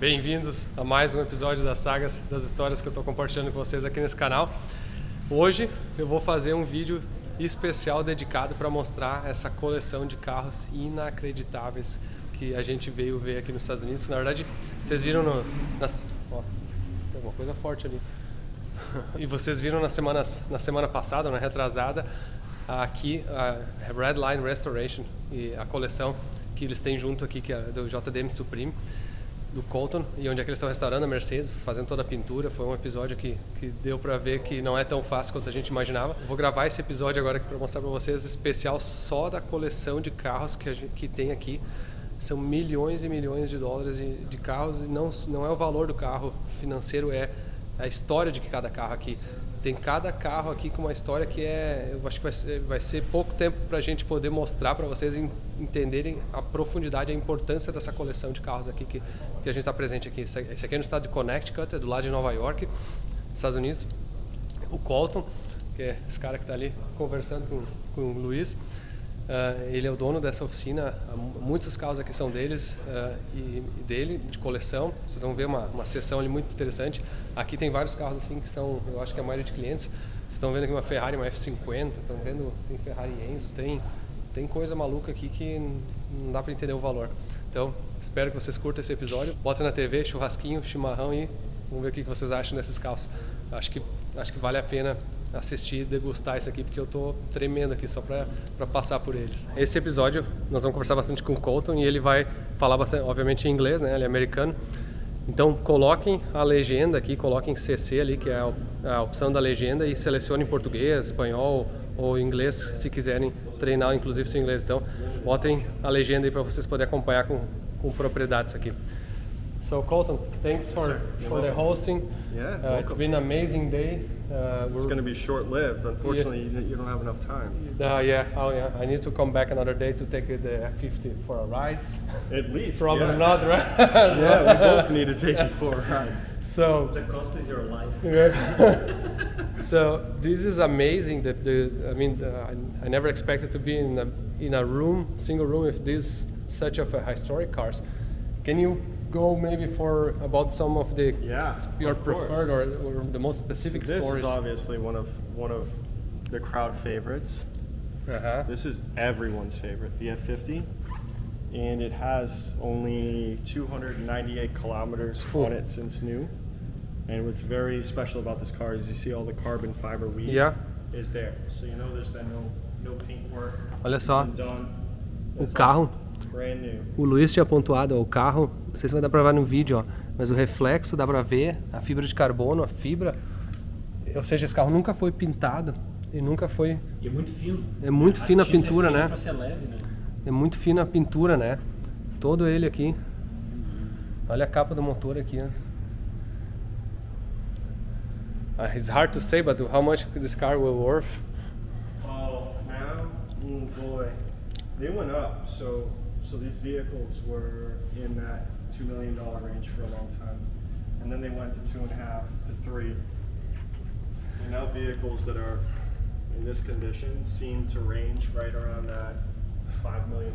Bem-vindos a mais um episódio das sagas, das histórias que eu estou compartilhando com vocês aqui nesse canal. Hoje eu vou fazer um vídeo especial dedicado para mostrar essa coleção de carros inacreditáveis que a gente veio ver aqui nos Estados Unidos. Na verdade, vocês viram tem alguma coisa forte ali. E vocês viram na semana passada, na retrasada, aqui a Red Line Restoration e a coleção que eles têm junto aqui, que é do JDM Supreme, do Colton, e onde é que eles estão restaurando a Mercedes, fazendo toda a pintura. Foi um episódio que deu para ver que não é tão fácil quanto a gente imaginava. Vou gravar esse episódio agora para mostrar para vocês, especial só da coleção de carros que tem aqui. São milhões e milhões de dólares de carros, e não é o valor do carro financeiro, é a história de cada carro aqui. Tem cada carro aqui com uma história que eu acho que vai ser pouco tempo para a gente poder mostrar para vocês entenderem a profundidade, a importância dessa coleção de carros aqui que a gente está presente aqui. Esse aqui é no estado de Connecticut, é do lado de Nova York, nos Estados Unidos. O Colton, que é esse cara que está ali conversando com o Luiz, ele é o dono dessa oficina. Muitos carros aqui são deles e dele, de coleção. Vocês vão ver uma seção ali muito interessante. Aqui tem vários carros assim que são, eu acho que a maioria de clientes. Vocês estão vendo aqui uma Ferrari, uma F50, estão vendo, tem Ferrari Enzo, tem coisa maluca aqui que não dá para entender o valor. Então, espero que vocês curtam esse episódio. Bota na TV, churrasquinho, chimarrão e vamos ver o que vocês acham desses carros. Acho que vale a pena assistir e degustar isso aqui, porque eu tô tremendo aqui só para passar por eles. Esse episódio nós vamos conversar bastante com o Colton e ele vai falar bastante, obviamente, em inglês, né? Ele é americano. Então coloquem a legenda aqui, coloquem CC ali, que é a opção da legenda, e selecionem português, espanhol ou inglês, se quiserem treinar inclusive seu inglês. Então botem a legenda aí para vocês poderem acompanhar com propriedade isso aqui. So Colton, thanks for the hosting. Yeah, it's been an amazing day. It's going to be short-lived. Unfortunately, you don't have enough time. Yeah. I need to come back another day to take the F50 for a ride. At least. Probably not, right? Yeah, we both need to take it for a ride. So the cost is your life. So this is amazing. I never expected to be in a single room with this such of a historic cars. Can you go maybe about some of the your preferred or the most specific this stories? This is obviously one of the crowd favorites. This is everyone's favorite, the F50, and it has only 298 kilometers on it since new. And what's very special about this car is you see all the carbon fiber weave is there, so you know there's been no paint work. Olha só, done. o carro. Brand new. O Luiz tinha pontuado o carro, não sei se vai dar pra ver no vídeo, ó, mas o reflexo dá pra ver, a fibra de carbono, a fibra, ou seja, esse carro nunca foi pintado e nunca foi... E é muito fino. É muito fina a pintura, né? Pra ser leve, né? É muito fina a pintura, né? Todo ele aqui. Olha a capa do motor aqui, ó. It's hard to say, but how much this car will worth? Oh, now, boy, they went up. So these vehicles were in that $2 million range for a long time, and then they went to 2.5 to 3. And now vehicles that are in this condition seem to range right around that $5 million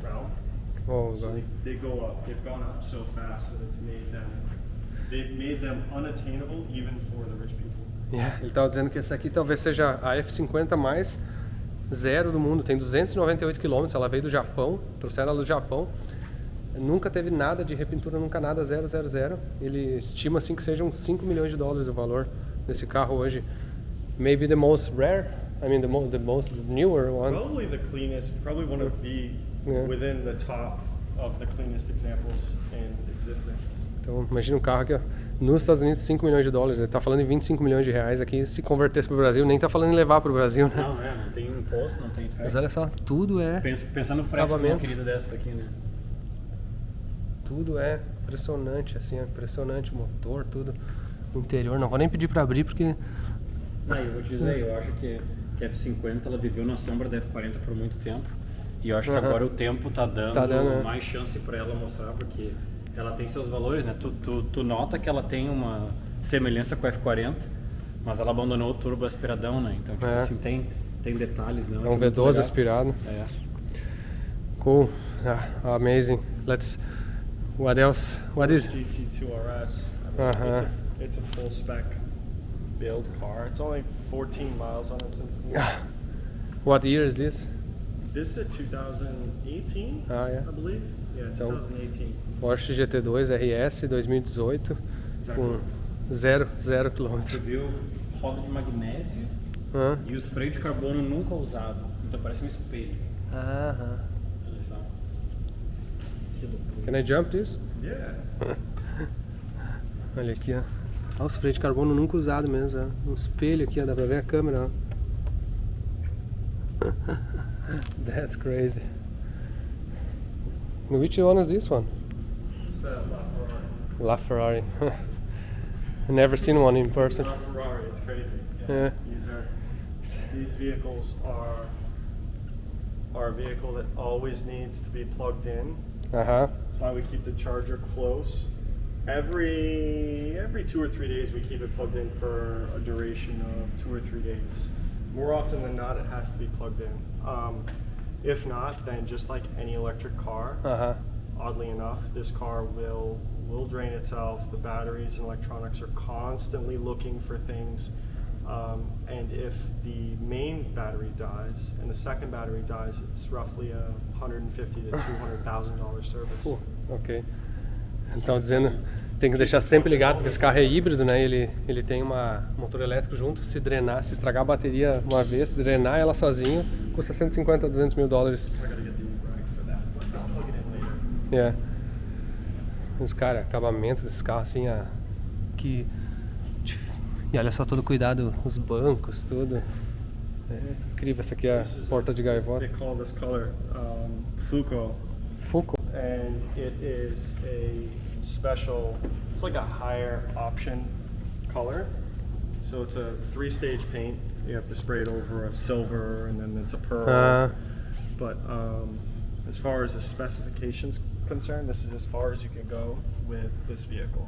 realm. Oh, so they go up. They've gone up so fast that they've made them unattainable even for the rich people. Ele estava dizendo que essa aqui talvez seja a F50 mais zero do mundo. Tem 298 km, ela veio do Japão, trouxeram ela do Japão. Nunca teve nada de repintura, nunca nada, 000. Ele estima assim que sejam 5 milhões de dólares o valor desse carro hoje. Maybe the most rare, the most newer one. Probably the cleanest, probably one of the within the top of the cleanest examples in existence. Então, imagina um carro aqui, ó, nos Estados Unidos, 5 milhões de dólares. Ele está falando em 25 milhões de reais aqui. Se convertesse para o Brasil, nem está falando em levar para o Brasil, né? Não tem imposto, não tem frete. Mas olha só, tudo é... Pensa no frete de uma querida dessas aqui, né? Tudo é impressionante, assim, é impressionante o motor, tudo. O interior, não vou nem pedir para abrir, porque... Eu vou te dizer, eu acho que a F50 ela viveu na sombra da F40 por muito tempo. E eu acho que agora o tempo tá dando mais chance para ela mostrar, porque... ela tem seus valores, né? Tu nota que ela tem uma semelhança com a F40, mas ela abandonou o turbo aspiradão, né? Então, tipo assim, tem detalhes, né? É um V12 aspirado. É. Cool. Amazing. What else? What is? GT2 RS. I mean, it's a full spec build car. It's only 14 miles on it since new. What year is this? This is 2018, yeah. I believe. Yeah, Então, 2018. Porsche GT2 RS 2018 com 0 km. Você viu roda de magnésio e os freios de carbono nunca usados. Então parece um espelho. Aham. Olha só. Que loucura. Can I jump this? Yeah. Olha aqui, ó. Olha os freios de carbono nunca usado mesmo, ó. Um espelho aqui, ó. Dá pra ver a câmera, ó. That's crazy. Which one is this one? It's LaFerrari. LaFerrari. Never seen one in person. LaFerrari, it's crazy. Yeah. These vehicles are a vehicle that always needs to be plugged in. Uh-huh. That's why we keep the charger close. Every 2 or 3 days we keep it plugged in for a duration of 2 or 3 days. More often than not, it has to be plugged in. If not, then just like any electric car, oddly enough, this car will drain itself. The batteries and electronics are constantly looking for things. And if the main battery dies and the second battery dies, it's roughly a $150,000 to $200,000 service. Ok. Então dizendo, tem que deixar sempre ligado porque esse carro é híbrido, né? Ele tem um motor elétrico junto. Se drenar, se estragar a bateria uma vez, drenar ela sozinho, custa 150 a 200 mil dólares. Yeah. Mas cara, acabamento desse carro assim, e olha só todo o cuidado, os bancos, tudo. É incrível, essa aqui é a porta de gaivota. They call this color Fuco. Fuco. And it is a special, it's like a higher option color. So it's a 3-stage paint. You have to spray it over a silver and then it's a pearl. But as far as the specifications concerned, this is as far as you can go with this vehicle.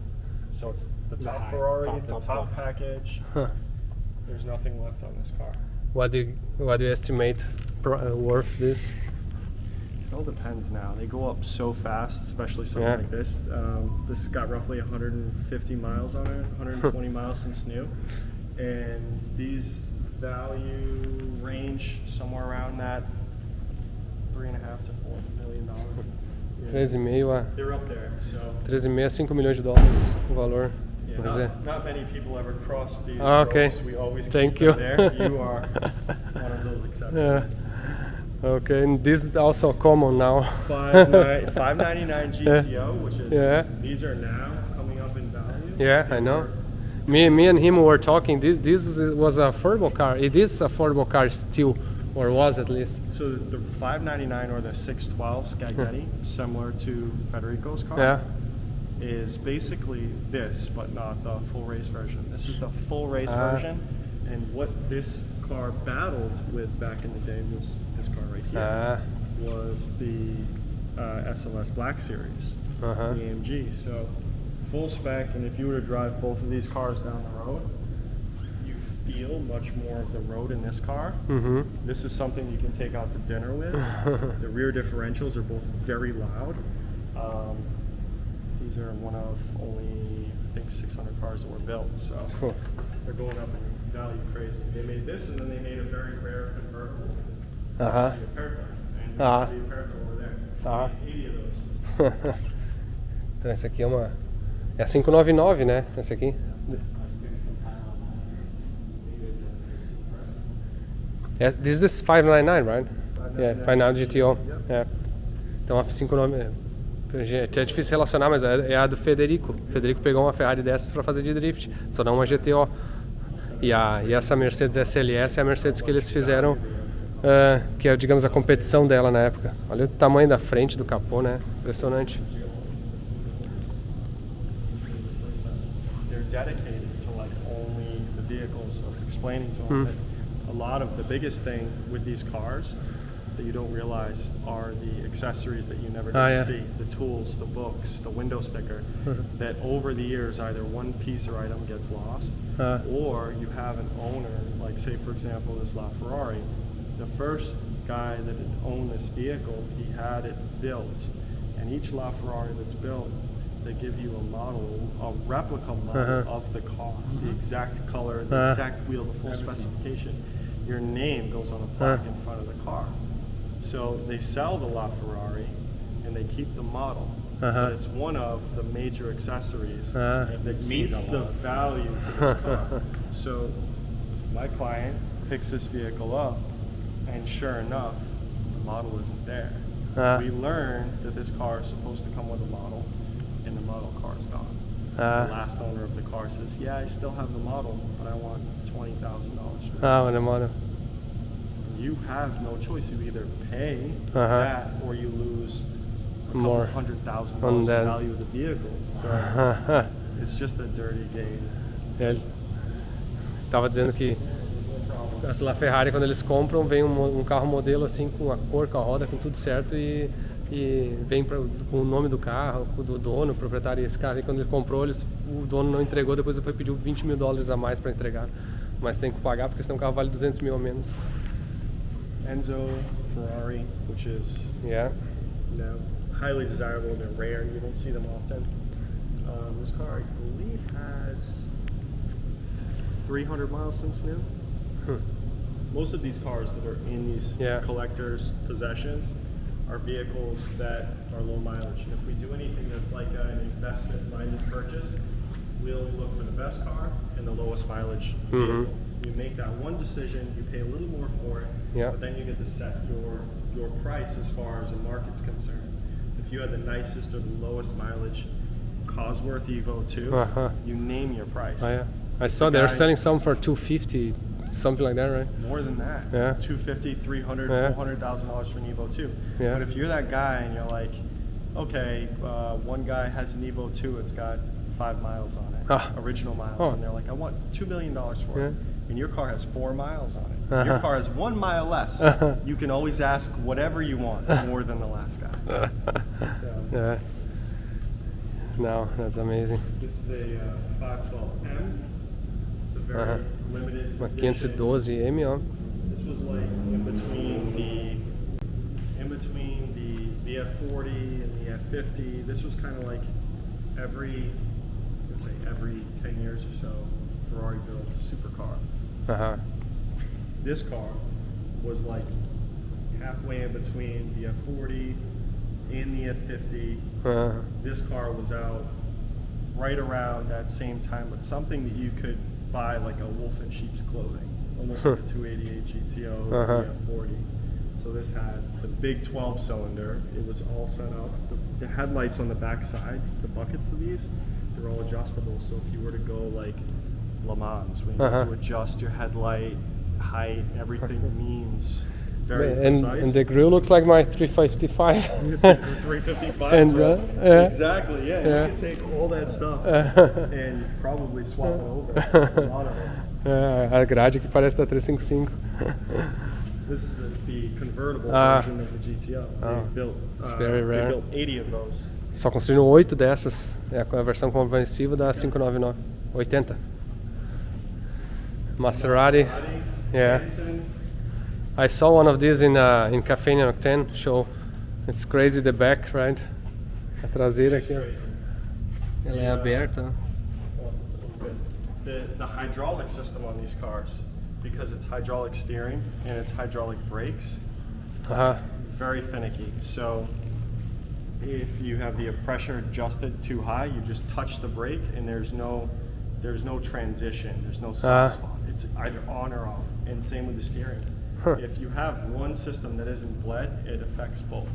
So it's the top Ferrari, the top package. There's nothing left on this car. What do you estimate worth this? It all depends now. They go up so fast, especially something like this. This has got roughly 150 miles on it, 120 miles since new. And these value range somewhere around that $3.5 to $4 million. 3,5 They're up there, so 3,5 a 5 milhões de dólares o valor. yeah, not many people ever cross these roads. We always Thank keep you. them there. You are one of those exceptions. Okay, and this is also common now. 599 GTO, which is these are now coming up in value. Yeah, I know. Me and him were talking. This was an affordable car. It is an affordable car still, or was at least. So the 599 or the 612 Scaglietti, similar to Federico's car, is basically this, but not the full race version. This is the full race version, and what this car battled with back in the day was this car right here. Was the SLS Black Series, the AMG. So full spec, and if you were to drive both of these cars down the road, you feel much more of the road in this car. This is something you can take out to dinner with. The rear differentials are both very loud. These are one of only, I think, 600 cars that were built, so they're going up in value crazy. They made this, and then they made a very rare convertible. The Aperta, and the Aperta over there. 80 of those. Então essa aqui é a 599, né? Essa aqui. This is 599, right? 599 GTO. Então a 599 é difícil relacionar, mas é a do Federico. O Federico pegou uma Ferrari dessas para fazer de drift, só não uma GTO. E essa Mercedes SLS é a Mercedes que eles fizeram, que é, digamos, a competição dela na época. Olha o tamanho da frente do capô, né? Impressionante. They're dedicated to like only the vehicles. So I was explaining to them that a lot of the biggest thing with these cars that you don't realize are the accessories that you never get to see, the tools, the books, the window sticker, that over the years either one piece or item gets lost, or you have an owner, like say for example this LaFerrari, the first guy that had owned this vehicle, he had it built, and And each LaFerrari that's built, they give you a model, a replica model of the car, the exact color, the exact wheel, the full specification. Your name goes on a plaque in front of the car. So they sell the LaFerrari and they keep the model. But it's one of the major accessories that keeps the value to this car. So my client picks this vehicle up, and sure enough, the model isn't there. We learned that this car is supposed to come with a model, and the model car is gone. The last owner of the car says, yeah, I still have the model, but I want $20,000 for it. The model. You have no choice. You either pay that or you lose a couple $100,000 in value of the vehicle. So it's just a dirty game. Ele tava dizendo que as LaFerrari, quando eles compram, vem um carro modelo assim, com a cor, com a roda, com tudo certo, e vem com o nome do carro, do dono, proprietário. E esse carro aí, quando ele comprou, o dono não entregou, depois ele foi pedir $20 mil a mais para entregar. Mas tem que pagar, porque senão o carro vale 200 mil a menos. Enzo Ferrari, which is highly desirable. They're rare and you don't see them often. This car, I believe, has 300 miles since new. Most of these cars that are in these collectors' possessions are vehicles that are low mileage. And if we do anything that's like an investment-minded purchase, we'll look for the best car and the lowest mileage vehicle. You make that one decision, you pay a little more for it, but then you get to set your price as far as the market's concerned. If you had the nicest or the lowest mileage Cosworth Evo 2, you name your price. I saw they're selling some for $250, something like that, right? More than that. $250,000, $300,000, $400,000 for an Evo 2. But if you're that guy and you're like, okay, one guy has an Evo 2, it's got 5 miles on it, original miles, and they're like, I want $2 million for it. And your car has 4 miles on it. Your car has 1 mile less. You can always ask whatever you want, more than the last guy. So. No, that's amazing. This is a 512M. It's a very limited edition. 512M, ó. This was like in between the F40 and the F50. This was kind of like every 10 years or so, Ferrari builds a supercar. This car was like halfway in between the F40 and the F50. This car was out right around that same time, but something that you could buy like a wolf in sheep's clothing, almost like a 288 GTO to the F40. So this had the big 12-cylinder. It was all set up. The headlights on the back sides, the buckets of these, they're all adjustable. So if you were to go like Le Mans, when you have to adjust your headlight height, everything means very precise. And the grill looks like my 355. It's a 355 and, grill. Exactly, you can take all that stuff and probably swap it over. A lot of it. A grade que parece da 355. This is the convertible version of the GTO. It's very rare. They built 80 of those. Só construíram 8 dessas. É a versão conversível da 599. 80. Maserati. I saw one of these in Café Nocturne show. It's crazy the back, right? A traseira aqui. Ela é aberta. The hydraulic system on these cars, because it's hydraulic steering and it's hydraulic brakes, very finicky. So if you have the pressure adjusted too high, you just touch the brake and there's no transition, there's no soft spot. It's either on or off, and same with the steering. If you have one system that isn't bled, it affects both.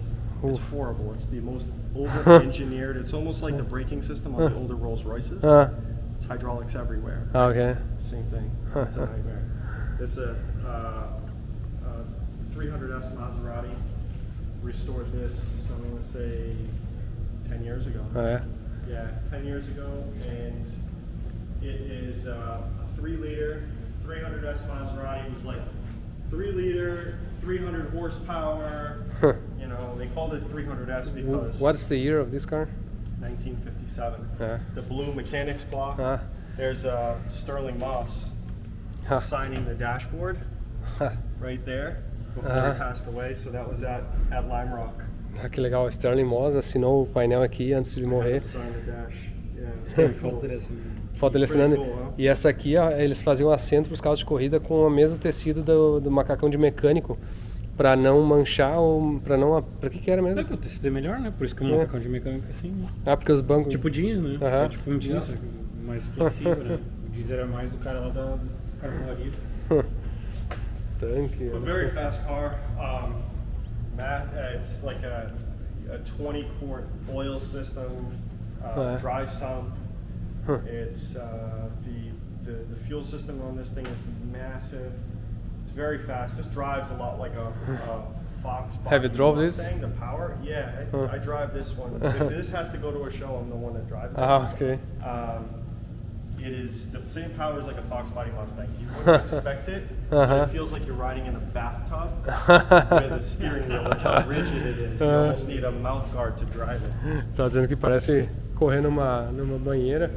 It's horrible. It's the most over-engineered. It's almost like the braking system on the older Rolls Royces. It's hydraulics everywhere. Okay. Same thing. It's a nightmare. This is a 300S Maserati. Restored this, I'm going to say, 10 years ago. Yeah, 10 years ago. And it is a 3-liter 300S Maserati. It was like 3-liter, 300 horsepower. You know, they called it 300S because... What's the year of this car? 1957. The blue mechanics cloth. There's Sterling Moss signing the dashboard right there. before he passed away. So that was at Lime Rock. Ah, que legal, Sterling Moss assinou o painel aqui antes de morrer. Signed the dash. Yeah, it's pretty cool. Foto dele assinando. Pretty cool, huh? E essa aqui, ó, eles faziam assento para os carros de corrida com o mesmo tecido do macacão de mecânico, para não manchar ou para não. Para que era mesmo? É que o tecido é melhor, né? Por isso que o macacão de mecânico é assim. Né? Ah, porque os bancos. Tipo jeans, né? Aham. É tipo um jeans, mais flexível, né? O jeans era mais do cara lá da carroçaria. Tanque. A very fast car. It's like a 20 quart oil system, dry sump. It's the fuel system on this thing is massive. It's very fast. This drives a lot like a Fox. Have you drove this? The power? Yeah, I drive this one. If this has to go to a show, I'm the one that drives this. Ah, okay. It is the same power as like a Fox Body Mustang. You wouldn't expect it, but it feels like you're riding in a bathtub with a steering wheel. That's how rigid it is. You almost need a mouth guard to drive it. Tá dizendo que parece correr numa banheira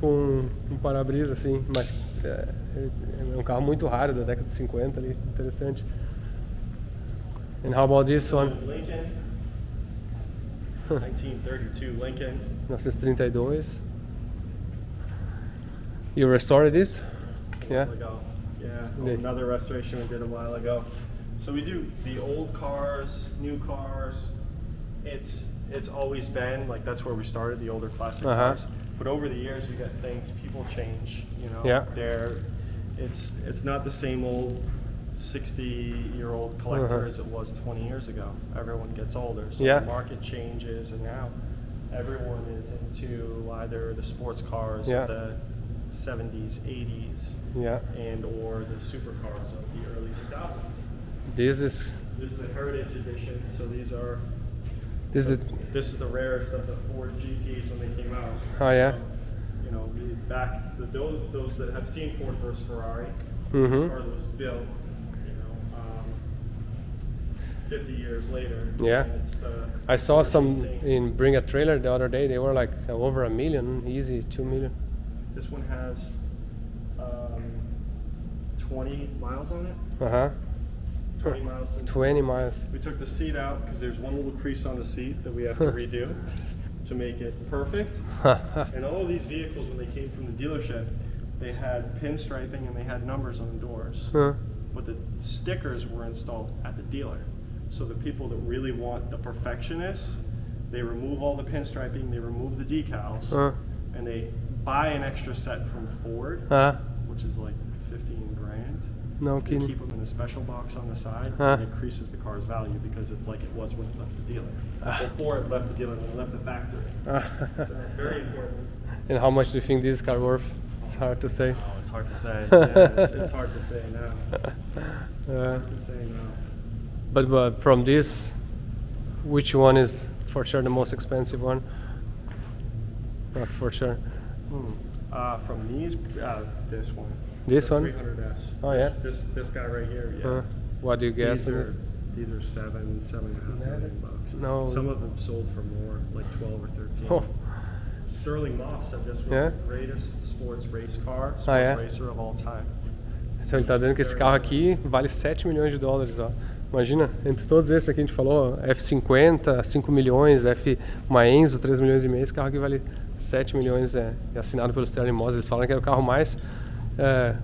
com um para-brisa assim, mas é um carro muito raro da década de 50 ali, interessante. And how about this one? Lincoln, 1932 Lincoln. 1932. You restored this? Yeah. Yeah, another restoration we did a while ago. So we do the old cars, new cars. It's always been like that's where we started, the older classic cars. But over the years, you get things. People change. You know. Yeah. It's not the same old 60-year-old collector as it was 20 years ago. Everyone gets older, so the market changes, and now everyone is into either the sports cars of the 70s, 80s, and or the supercars of the early 2000s. This is a heritage edition, so this is the rarest of the Ford GTs when they came out. Oh yeah. So, you know, back to those that have seen Ford versus Ferrari, this is the car that was built, 50 years later. Yeah. I saw some in Bring a Trailer the other day. They were like over $1 million, easy, 2 million. This one has 20 miles on it. 20 miles. 20 miles. We took the seat out because there's one little crease on the seat that we have to redo to make it perfect. And all of these vehicles, when they came from the dealership, they had pinstriping and they had numbers on the doors. But the stickers were installed at the dealer. So the people that really want the perfectionists, they remove all the pinstriping, they remove the decals, and they buy an extra set from Ford, which is like 15 grand. No They kidding. keep them in a special box on the side, and it increases the car's value because it's like it was when it left the dealer. Before it left the dealer, when it left the factory. So very important. And how much do you think this car worth? It's hard to say. Oh, it's hard to say. Yeah, it's hard to say now. Hard to say now. But from this, which one is for sure the most expensive one? Not for sure. From these, this one. This the one? 300S. Oh yeah. This guy right here. Yeah. What do you guess? These are $7.5 million bucks. No. Some of them sold for more, like 12 or 13. Oh. Sterling Moss said this was the greatest sports race car, racer of all time. Então ele tá dizendo que esse carro aqui vale $7 milhões, ó. Imagina, entre todos esses aqui a gente falou, F50, 5 milhões, uma Enzo, 3 milhões e meio, esse carro aqui vale 7 milhões, é assinado pelo Sterling Moss. Eles falam que é o carro mais,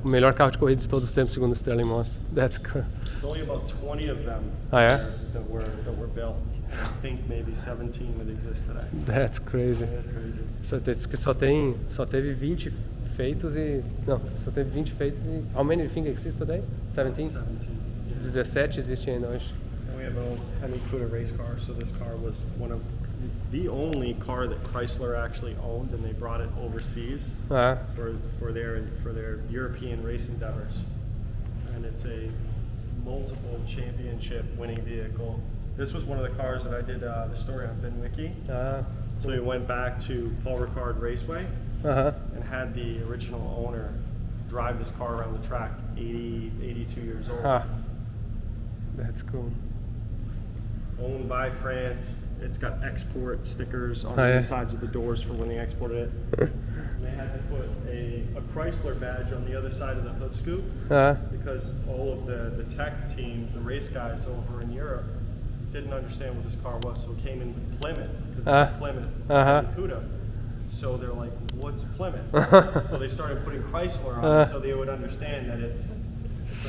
o melhor carro de corrida de todos os tempos, segundo o Sterling Moss. That's cool. There's only about 20 of them that were built. I think maybe 17 that exist today. That's crazy. That is crazy. Só diz que só teve 20 feitos e... Não, só teve 20 feitos e... How many do you think exist today? 17? 17 existem ainda hoje. And we have an included race car, so this car was one of the only car that Chrysler actually owned, and they brought it overseas for their European race endeavors. And it's a multiple championship winning vehicle. This was one of the cars that I did the story on VinWiki. So we went back to Paul Ricard Raceway and had the original owner drive this car around the track, 82 years old. That's cool. owned by France. It's got export stickers on the insides of the doors for when they exported it. And they had to put a Chrysler badge on the other side of the hood scoop because all of the tech team, the race guys over in Europe, didn't understand what this car was, so it came in with Plymouth because it's a Plymouth Cuda. So they're like, "What's Plymouth?" So they started putting Chrysler on it so they would understand that it's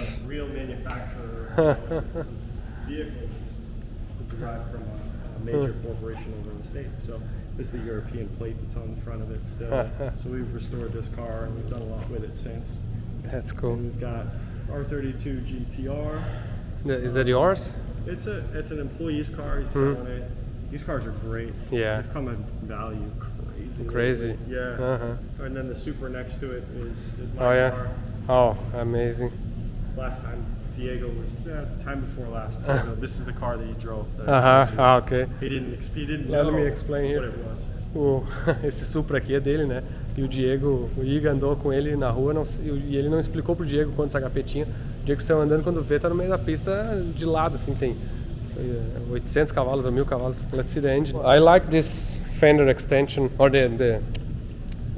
a real manufacturer vehicle that's derived from a major corporation over in the States. So this is the European plate that's on the front of it still. So we've restored this car and we've done a lot with it since. That's cool. And we've got R32 GTR. Is that yours? It's an employee's car. He's selling it. These cars are great. Yeah. They've come in value crazy. Yeah. And then the Super next to it is my car. Oh, amazing. Last time Diego was time before last. No, this is the car that he drove. Ok. He didn't know Let me explain here. what it was. Esse Supra aqui é dele, né? E o Diego, o Iga andou com ele na rua e ele não explicou pro Diego quantos HP tinha. O Diego saiu andando, quando vê, tá no meio da pista de lado, assim, tem 800 cavalos ou 1000 cavalos. Let's see the engine. I like this fender extension, or the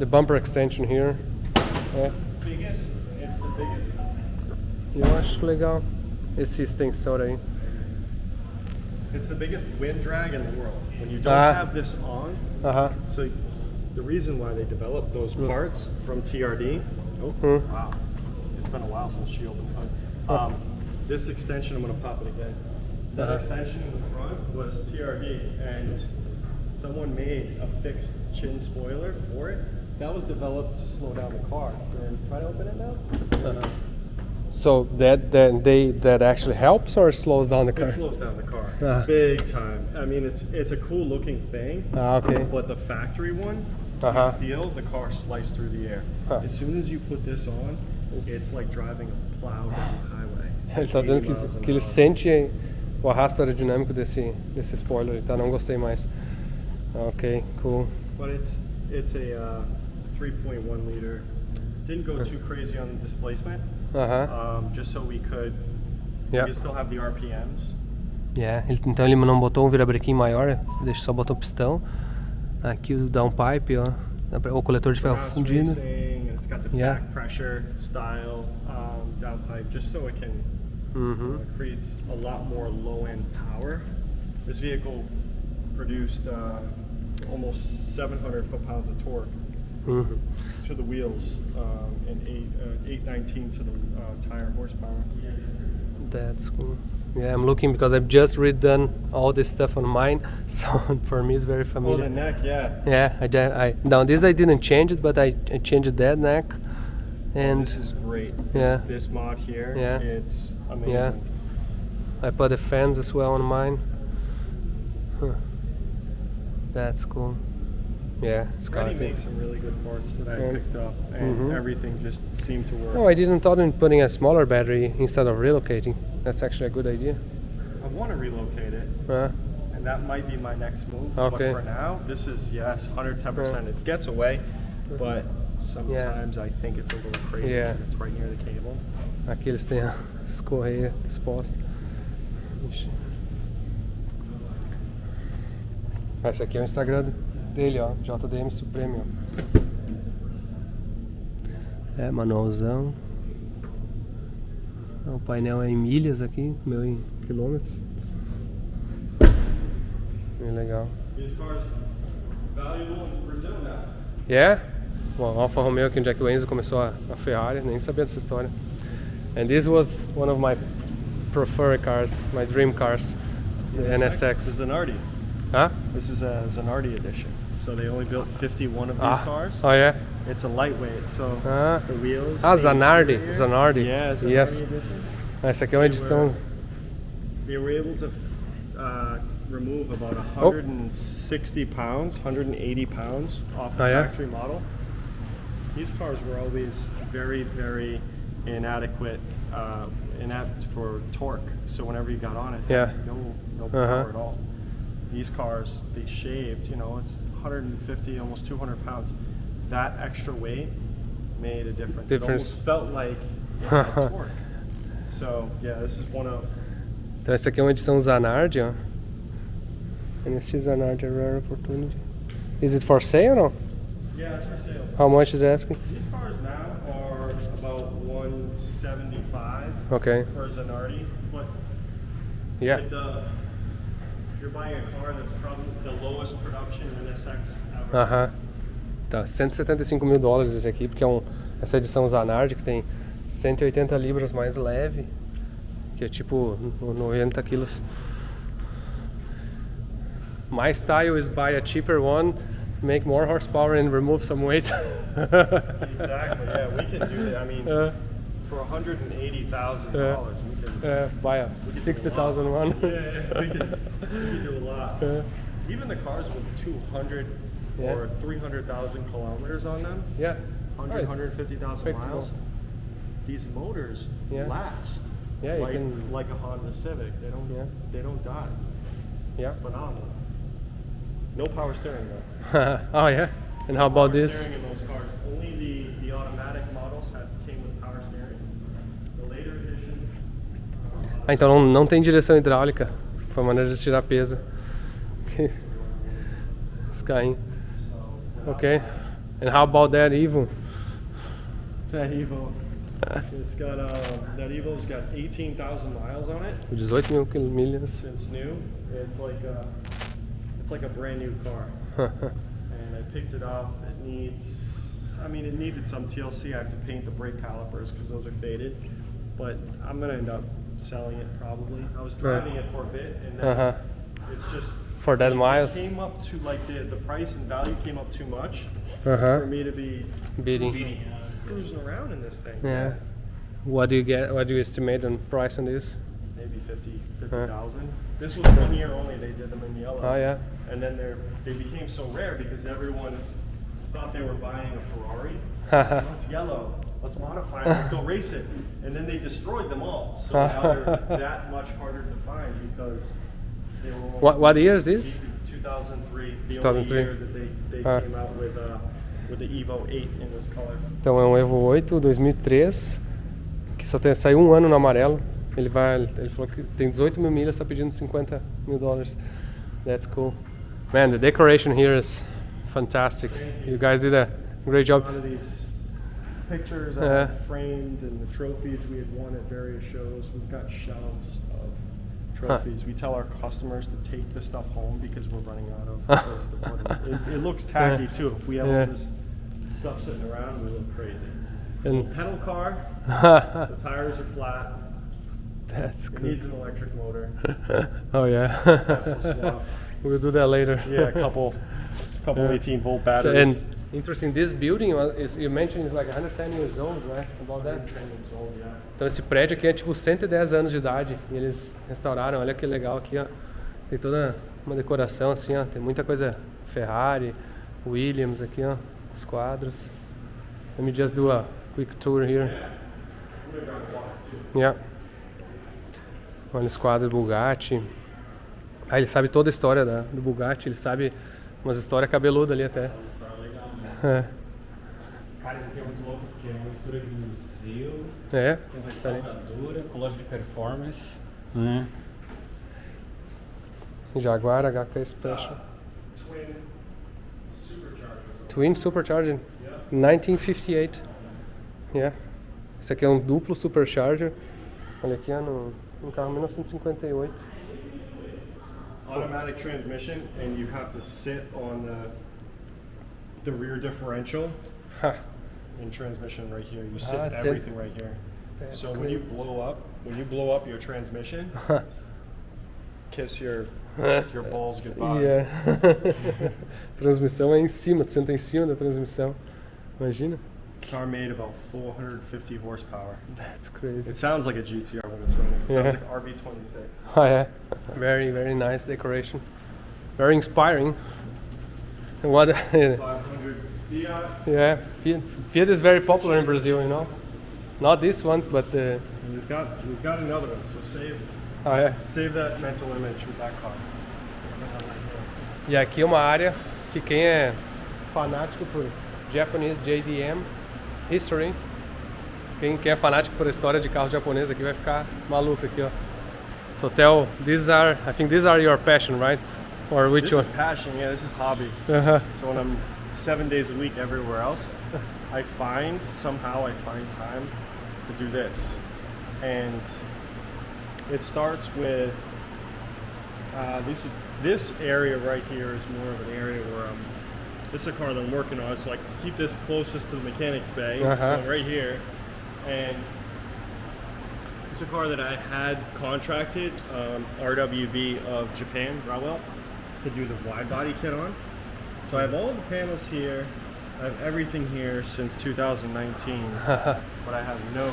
bumper extension here. It's the biggest. Eu acho legal esse extensor aí. It's the biggest wind drag in the world. When you don't have this on, so the reason why they developed those parts from TRD. Wow, it's been a while since she opened the this extension, I'm going to pop it again. That extension in the front was TRD, and someone made a fixed chin spoiler for it. That was developed to slow down the car. And try to open it now. So that actually helps or slows down the car? It slows down the car big time. I mean, it's a cool looking thing. Okay. But the factory one, you feel the car slice through the air. As soon as you put this on, it's like driving a plow down the highway. Ele está dizendo que ele sente o arrasto aerodinâmico desse spoiler, tá? Não gostei mais. Ok, cool. But it's a 3.1 liter. Didn't go too crazy on the displacement. Just so we could still have the RPMs. Então ele não botou um virabrequim maior, só botou pistão. Aqui o downpipe, ó, o coletor de ferro fundido. It's got the back pressure style downpipe, just so it can creates a lot more low-end power. This vehicle produced almost 700 foot-pounds of torque to the wheels and 819 to the tire horsepower. That's cool. Yeah, I'm looking because I've just redone all this stuff on mine, so for me it's very familiar. Oh, the neck, yeah. Yeah, now this I didn't change it, but I changed that neck. And this is great. This mod here, it's amazing. Yeah, I put the fans as well on mine. That's cool. Yeah, Scotty makes some really good parts that I picked up, and everything just seemed to work. Oh, I didn't thought in putting a smaller battery instead of relocating. That's actually a good idea. I want to relocate it, and that might be my next move. Okay. But for now, this is 110%. It gets away, but sometimes I think it's a little crazy. It's right near the cable. Aqui eles têm as correias expostas. Esse aqui é o Instagram dele, ó, JDM Supreme, ó. Manualzão. O painel é em milhas aqui, meu em quilômetros. Bem legal. This car's valuable in Brazil now. Yeah? Bom, Alfa Romeo aqui onde é que o Enzo começou a Ferrari, nem sabia dessa história. And this was one of my preferred cars, my dream cars, the NSX. This is Zanardi. Huh? This is a Zanardi edition. So they only built 51 of these cars. Oh yeah? It's a lightweight, so the wheels... Zanardi. Yeah, Zanardi yes. edition. Essa aqui é uma edição... They were able to remove about 160 pounds, 180 pounds off the factory model. These cars were always very, very inadequate, inept for torque. So whenever you got on it, no power at all. These cars, they shaved, it's 150, almost 200 pounds. That extra weight made a difference. It almost felt like it had torque. So, yeah, this is one of... Então essa aqui é uma edição Zanardi, ó. And this is another rare opportunity. Is it for sale or no? Yeah, it's for sale. How much is asking? These cars now are about 175 Okay. for a Zanardi, but Yeah. you're buying a car that's probably the lowest production NSX ever. Aham. Tá, $175.000 esse aqui, porque é essa edição Zanardi que tem 180 libras mais leve, que é tipo 90 quilos. My style is buy a cheaper one, make more horsepower and remove some weight. Exactly, yeah, we can do that. I mean, for $180,000, we can Buy a 60,000 one. Yeah, we can do a lot. Even the cars with 200 or 300,000 kilometers on them, 100, 150,000 miles, these motors last. Yeah, you like, can- like a Honda Civic. They don't die. Yeah. It's phenomenal. No power steering though. Oh yeah. And how about Power this? steering in those cars. Only the automatic models came with power steering. The later edition. Ah, então não tem direção hidráulica. Foi uma maneira de tirar peso. Esse carrinho. Okay. And how about that Evo? That Evo. It's got that Evo's got 18,000 miles on it 18 mil milhas. since new. It's like a brand new car. And I picked it up. It needed some TLC. I have to paint the brake calipers because those are faded. But I'm gonna end up selling it probably. I was driving it for a bit, and then it's just For that miles. It came up to like the price and value came up too much Uh-huh. for me to be Bidding. cruising around in this thing. Yeah. What do you get? What do you estimate on price on this? Maybe 50,000. This was 1 year only. They did them in yellow. Oh yeah. And then they became so rare because everyone thought they were buying a Ferrari. Oh, it's yellow. Let's modify it. Let's go race it. And then they destroyed them all. So now they're that much harder to find because they were. What year is this? 2003. The 2003. only year that they came out with the Evo 8 in this color. Então é um Evo 8 2003 que só saiu um ano no amarelo. Ele falou que tem 18 mil milhas, está pedindo $50,000. That's cool. Man, the decoration here is fantastic. You guys did a great job. A lot of these pictures I have framed and the trophies we had won at various shows. We've got shelves of trophies. We tell our customers to take the stuff home because we're running out of place to put them. It looks tacky too. If we have all this stuff sitting around, we look crazy. And Pedal car, the tires are flat. that's It good. needs an electric motor. Oh yeah. Tesla swap. We'll do that later. Yeah, a couple 18-volt So, batteries. and interesting, this building you mentioned is like 110 years old, right? About that. 10 years old, yeah. Então esse prédio aqui é tipo 110 anos de idade e eles restauraram, olha que legal aqui, ó. Tem toda uma decoração assim, ó. Tem muita coisa Ferrari, Williams aqui, ó. Os quadros. Let me just do a quick tour here. Yeah. Olha os quadros Bugatti. Ah, ele sabe toda a história do Bugatti, ele sabe umas histórias cabeludas ali até. É. Cara, isso aqui é muito louco porque é uma mistura de museu, É? tem restauradora, com loja de performance. Né? Jaguar HK Special. Twin superchargers. Twin Supercharger. 1958. Yeah. Esse aqui é um duplo supercharger. Olha aqui, ó, no carro 1958. Automatic transmission, and you have to sit on the rear differential Ha. in transmission right here. You sit Ah, sit. everything right here. That's So cool. when you blow up your transmission, kiss your balls goodbye. Yeah. Transmissão é em cima, tu senta em cima da transmissão. Imagina. Car made about 450 horsepower. That's crazy. It sounds like a GTR when it's running. It Yeah. sounds like RB26. Oh yeah. Very, very nice decoration. Very inspiring. And what? 500 Fiat. Yeah, Fiat is very popular in Brazil, you know. Not these ones, but the. We've got another one. So Oh yeah. save that mental image with that car. E aqui é uma área que quem é fanático por Japanese JDM History, quem é fanático por história de carros japoneses aqui vai ficar maluco aqui, ó. So I think these are your passion, right? Or which this one? This is passion, yeah, this is hobby. So when I'm 7 days a week everywhere else, I find time to do this. And it starts with, this area right here is more of an area where this is a car that I'm working on, so I keep this closest to the mechanics bay, so right here. And it's a car that I had contracted RWB of Japan, Rowell, to do the wide body kit on. So I have all the panels here, I have everything here since 2019, but I have no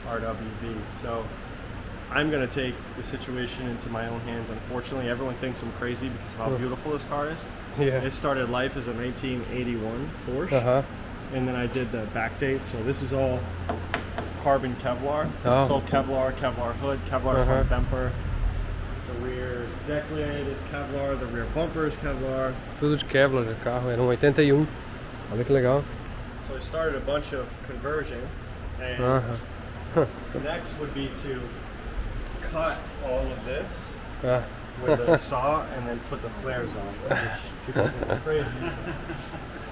RWB. So I'm gonna take the situation into my own hands. Unfortunately, everyone thinks I'm crazy because of how beautiful this car is. Yeah. It started life as a 1981 Porsche, and then I did the backdate. So this is all carbon Kevlar. It's all Kevlar, Kevlar hood, Kevlar front bumper. The rear deck lid is Kevlar, the rear bumper is Kevlar. Tudo de Kevlar o carro, era 81. Olha que legal. So I started a bunch of conversion, and next would be to cut all of this with a saw and then put the flares on, which people think are crazy.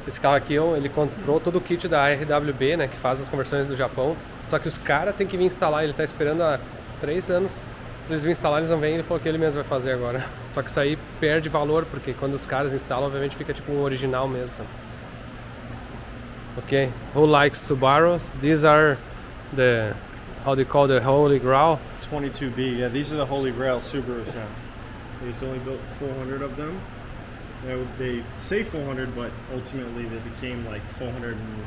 Esse carro aqui, ele comprou todo o kit da RWB, né, que faz as conversões do Japão. Só que os caras têm que vir instalar, ele tá esperando há 3 anos. Eles vêm instalar, eles não vêm, ele falou que ele mesmo vai fazer agora. Só que isso aí perde valor, porque quando os caras instalam, obviamente fica tipo um original mesmo. Okay, who likes Subarus? These are the, how do you call the Holy Grail? 22B, yeah, these are the Holy Grail Subarus now. They only built 400 of them. They say 400, but ultimately they became like 400 and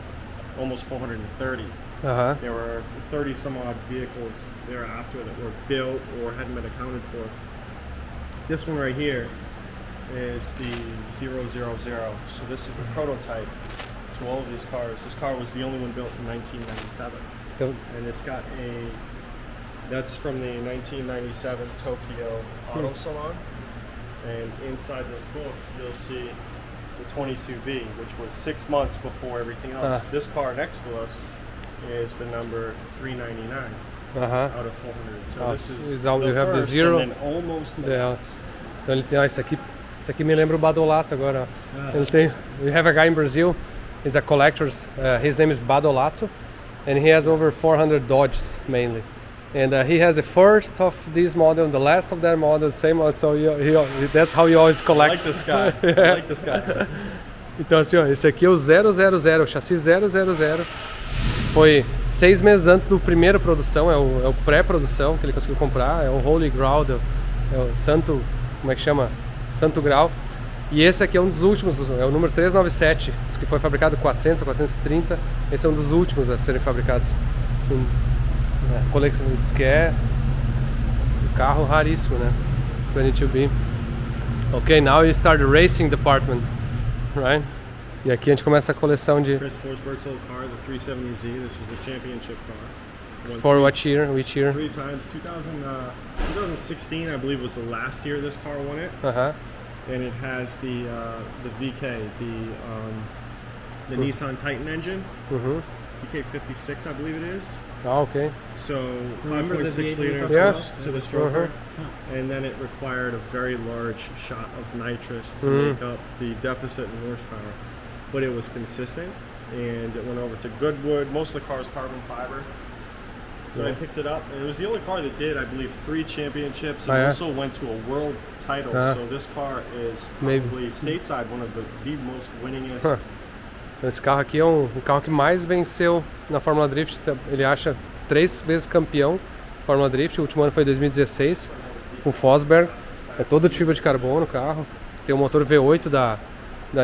almost 430. There were 30 some odd vehicles thereafter that were built or hadn't been accounted for. This one right here is the 000. So this is the prototype to all of these cars. This car was the only one built in 1997. And it's got that's from the 1997 Tokyo Auto Salon. And inside this book, you'll see the 22B, which was 6 months before everything else. This car next to us is the number 399 out of 400. So this is the have first the zero. and then almost the last. Então ele tem, isso aqui me lembra o Badolato agora. Ele tem, we have a guy in Brazil, he's a collector, his name is Badolato, and he has over 400 Dodges mainly. And he has the first of this model, the last of that model, same. So that's how you always collect. I like this guy. I like this guy. Então assim, ó, esse aqui é o 000, o chassi 000. Foi 6 meses antes do primeiro produção, é o pré-produção que ele conseguiu comprar, é o Holy Grail, é o Santo, como é que chama? Santo Grau. E esse aqui é um dos últimos, é o número 397, diz que foi fabricado 400 ou 430, esse é um dos últimos a serem fabricados. Coleção, diz que é um carro raríssimo, né? 22B. Ok, now you start the racing department, right? E aqui a gente começa a coleção de... Chris Forsberg's old car, the 370Z, this was the championship car. For what year? Which year? 3 times. 2016, I believe, was the last year this car won it. And it has the VK, the Nissan Titan engine. VK56, I believe it is. Oh, okay. So 5.6 liter to the stroker, and then it required a very large shot of nitrous to make up the deficit in horsepower. But it was consistent, and it went over to Goodwood. Most of the car's carbon fiber. So I picked it up, and it was the only car that did, I believe, 3 championships, and also went to a world title. So this car is probably stateside one of the most winningest. Esse carro aqui é um carro que mais venceu na Fórmula Drift. Ele acha 3 vezes campeão da Fórmula Drift. O último ano foi 2016 com o Forsberg. É todo de fibra de carbono o carro. Tem o motor V8 da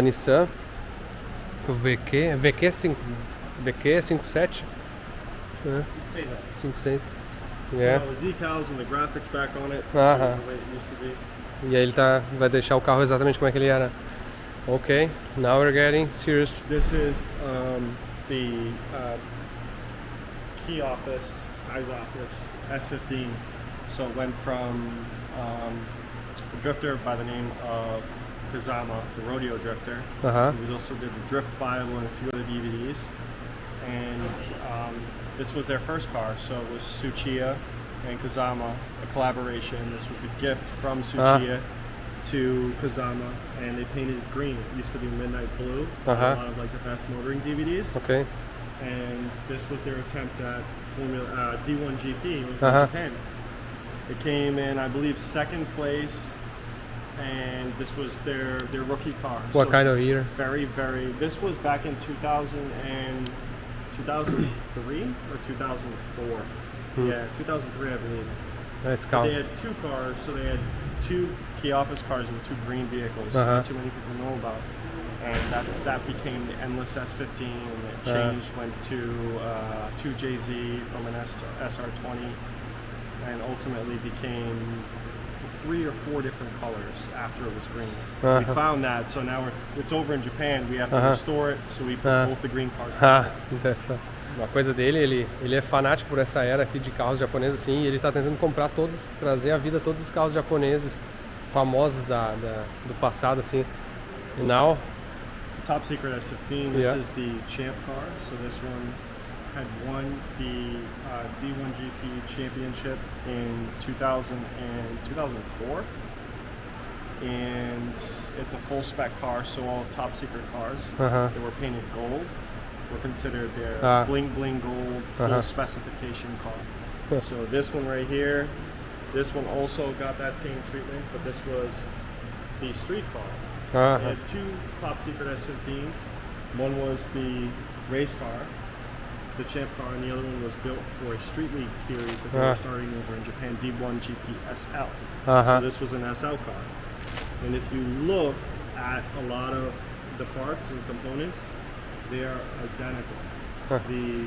Nissan. O VQ57. 5.6. Yeah. The decals and the graphics back on it. The way it used to be. E aí ele vai deixar o carro exatamente como é que ele era. Okay, now we're getting serious. This is the key office, guy's office, S15. So it went from a drifter by the name of Kazama, the rodeo drifter. He also did the Drift Bible and a few other DVDs. And this was their first car, so it was Tsuchiya and Kazama, a collaboration. This was a gift from Tsuchiya. to Kazama, and they painted it green. It used to be midnight blue. A lot of like the Fast Motoring DVDs. Okay. And this was their attempt at Formula D1 GP in Japan. It came in, I believe, second place, and this was their rookie car. What kind of year? This was back in 2003 or 2004. Yeah, 2003, I believe. Nice car. They had two cars, so they had two key office cars with two green vehicles. Not too many people know about. And that became the Endless S15, and it changed, went to 2JZ from an SR20, and ultimately became 3 or 4 different colors after it was green. We found that, so now it's over in Japan. We have to restore it, so we put both the green cars together. Interessante. Uma coisa dele, ele é fanático por essa era aqui de carros japoneses, assim, e ele está tentando comprar todos, trazer à vida todos os carros japoneses famosos do passado, assim. E now, Top Secret S15. This is the Champ car. So this one had won the D1 GP championship in 2004. And it's a full spec car, so all of Top Secret cars that were painted gold were considered their bling bling gold full specification car. So this one right here, this one also got that same treatment, but this was the street car. They had 2 Top Secret S15s. One was the race car, the Champ car, and the other one was built for a Street League series that they were starting over in Japan, D1 GP SL. So this was an SL car. And if you look at a lot of the parts and components, they are identical. The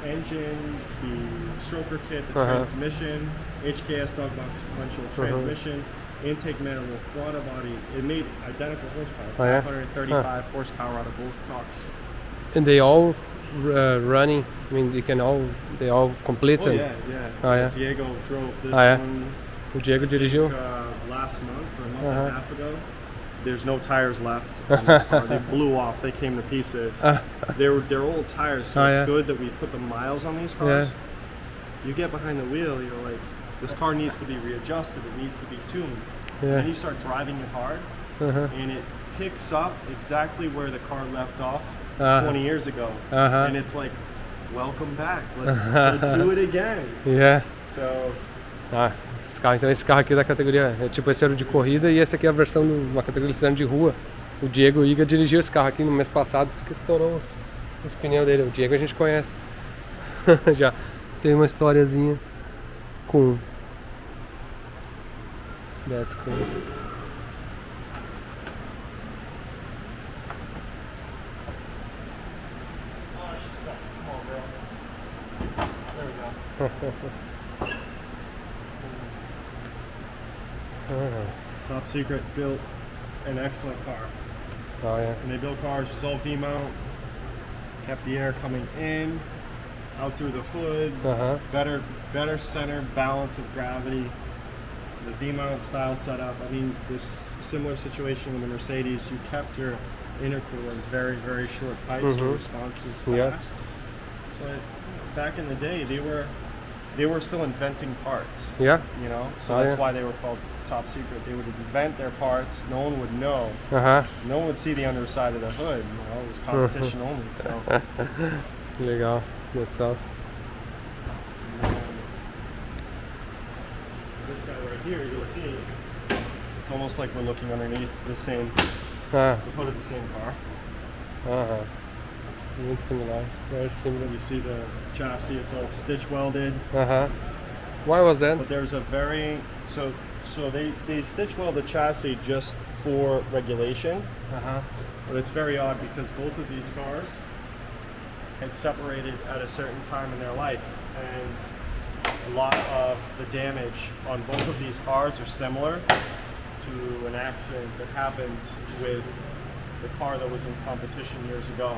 engine, the stroker kit, the transmission, HKS dog box sequential transmission, intake manifold, throttle body, it made identical horsepower, 535 horsepower out of both cars. And they all running, I mean, they all complete? Oh yeah. Diego drove this one. O Diego dirigiu? Last month or a month and a half ago. There's no tires left on this car. They blew off. They came to pieces. They're old tires, so it's good that we put the miles on these cars. You get behind the wheel, you're like, this car needs to be readjusted. It needs to be tuned. And then you start driving it hard, and it picks up exactly where the car left off 20 years ago. And it's like, welcome back. Let's do it again. So. Esse carro aqui é da categoria, esse era o de corrida e esse aqui é a versão de uma categoria que eles fizeram de rua. O Diego Iga dirigiu esse carro aqui no mês passado, disse que estourou os pneus dele. O Diego a gente conhece. Já tem uma historiazinha com. That's cool. Oh, she's stuck. Come on, girl. There we go. Top Secret built an excellent car. Oh yeah. And they built cars, it was all V-mount, kept the air coming in, out through the hood, better center balance of gravity, the V-mount style setup. I mean, this similar situation with the Mercedes, you kept your intercooler in very, very short pipes, your response is fast. But back in the day, they were still inventing parts. You know, so that's why they were called Top Secret. They would invent their parts. No one would know. No one would see the underside of the hood. You know, it was competition only. So. Legal. That's awesome. This guy right here, you'll see. It's almost like we're looking underneath the same. The hood of the same car. Muito similar. Very similar. You see the chassis. It's all stitch welded. Why was that? But there's a very so they stitch weld the chassis just for regulation. But it's very odd because both of these cars had separated at a certain time in their life, and a lot of the damage on both of these cars are similar to an accident that happened with the car that was in competition years ago.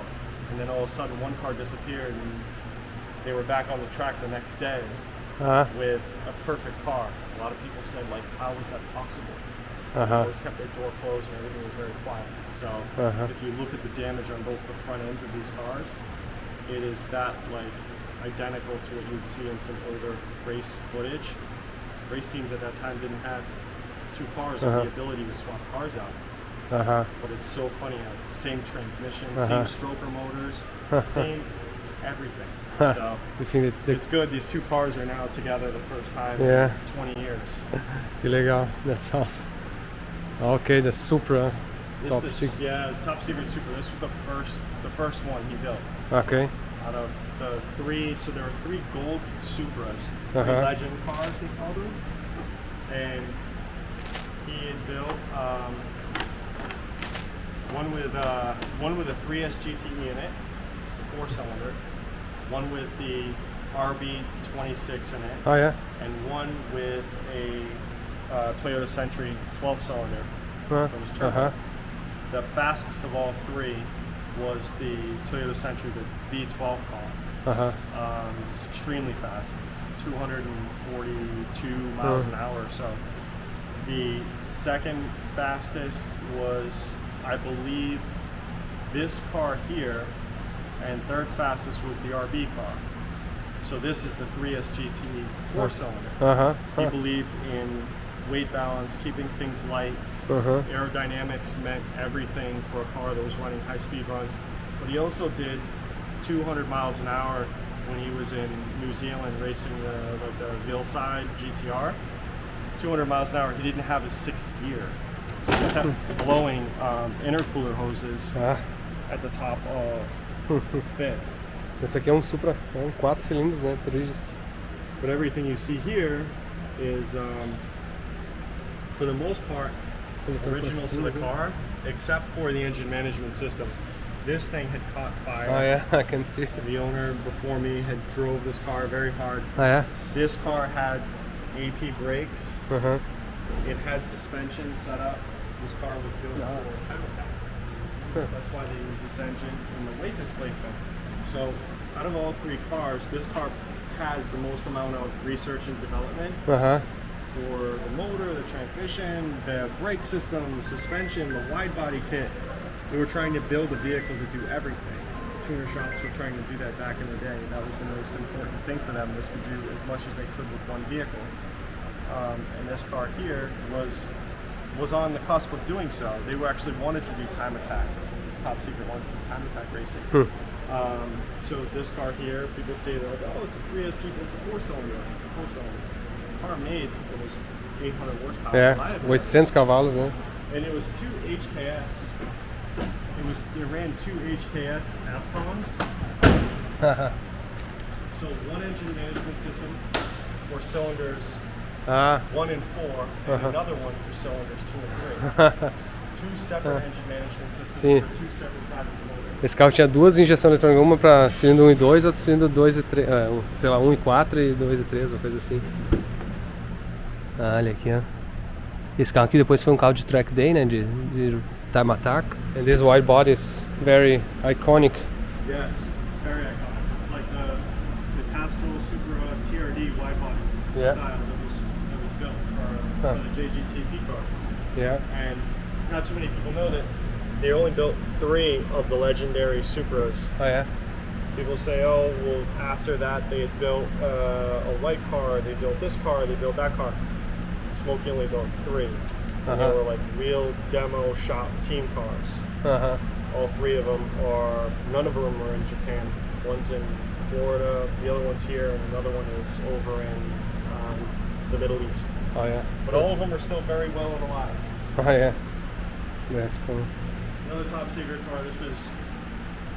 And then all of a sudden one car disappeared and they were back on the track the next day with a perfect car. A lot of people said, like, how was that possible? They always kept their door closed and everything was very quiet. So if you look at the damage on both the front ends of these cars, it is that like identical to what you'd see in some older race footage. Race teams at that time didn't have two cars are the ability to swap cars out. But it's so funny how same transmission, same stroker motors, same everything. So it's good. These two cars are now together the first time in 20 years. Que legal. That's awesome. Okay, the Supra. Top secret. Yeah, it's top secret Supra. This was the first one he built. Okay. Out of the three, so there were three gold Supras, legend cars they called them, and he had built one with a 3S GTE in it, 4-cylinder, one with the RB26 in it, and one with a Toyota Century 12-cylinder. That was turbo. The fastest of all three was the Toyota Century, the V12 car. It's extremely fast, 242 miles an hour or so. The second fastest was, I believe, this car here, and third fastest was the RB car. So this is the 3S GTE 4-cylinder. He believed in weight balance, keeping things light. Aerodynamics meant everything for a car that was running high-speed runs. But he also did 200 miles an hour when he was in New Zealand racing the Vilside GTR. 200 miles an hour. He didn't have his sixth gear, so he kept blowing intercooler hoses at the top of fifth. Esse aqui é Supra, 4 cilindros, né? 3. But everything you see here is, for the most part, original to the car, except for the engine management system. This thing had caught fire. Oh yeah, I can see. The owner before me had drove this car very hard. Oh yeah? This car had AP brakes. It had suspension set up. This car was built for time attack. That's why they use this engine in the weight displacement. So out of all three cars, this car has the most amount of research and development. For the motor, the transmission, the brake system, the suspension, the wide body kit. We were trying to build a vehicle to do everything. Tuner shops were trying to do that back in the day. That was the most important thing for them, was to do as much as they could with one vehicle. And this car here was on the cusp of doing so. They were actually wanted to do time attack, top secret one for time attack racing. So this car here, people say they're like, oh, it's a 3S GT, it's a 4-cylinder, it's a 4-cylinder. Car made, it was 800 horsepower. 800 cavalos, né? And it was 2 HKS. It ran 2 HKS F-bombs. So one engine management system for cylinders 1 and 4, and another one for cylinders 2 and 3. Two separate engine management systems for two separate sides of the motor. Esse carro tinha duas injeções eletrônicas, uma para cilindro 1 e 2, outro cilindro 2 e 3, sei lá, 1 e 4 e 2 e 3, uma coisa assim. Olha aqui, ó. Esse carro aqui depois foi carro de track day, né, de time attack. And this wide body is very iconic. Yes, very iconic. It's like the Castrol Supra TRD wide body style that was built for the JGTC car. Yeah. And not too many people know that they only built 3 of the legendary Supras. Oh yeah? People say, oh, well, after that they had built a white car, they built this car, they built that car. Smokey only built 3. They were like real demo shop team cars. All 3 of them are, none of them are in Japan. One's in Florida, the other one's here, and another one is over in the Middle East. Oh yeah. But all of them are still very well and alive. Oh yeah. That's cool. Another top secret car. This was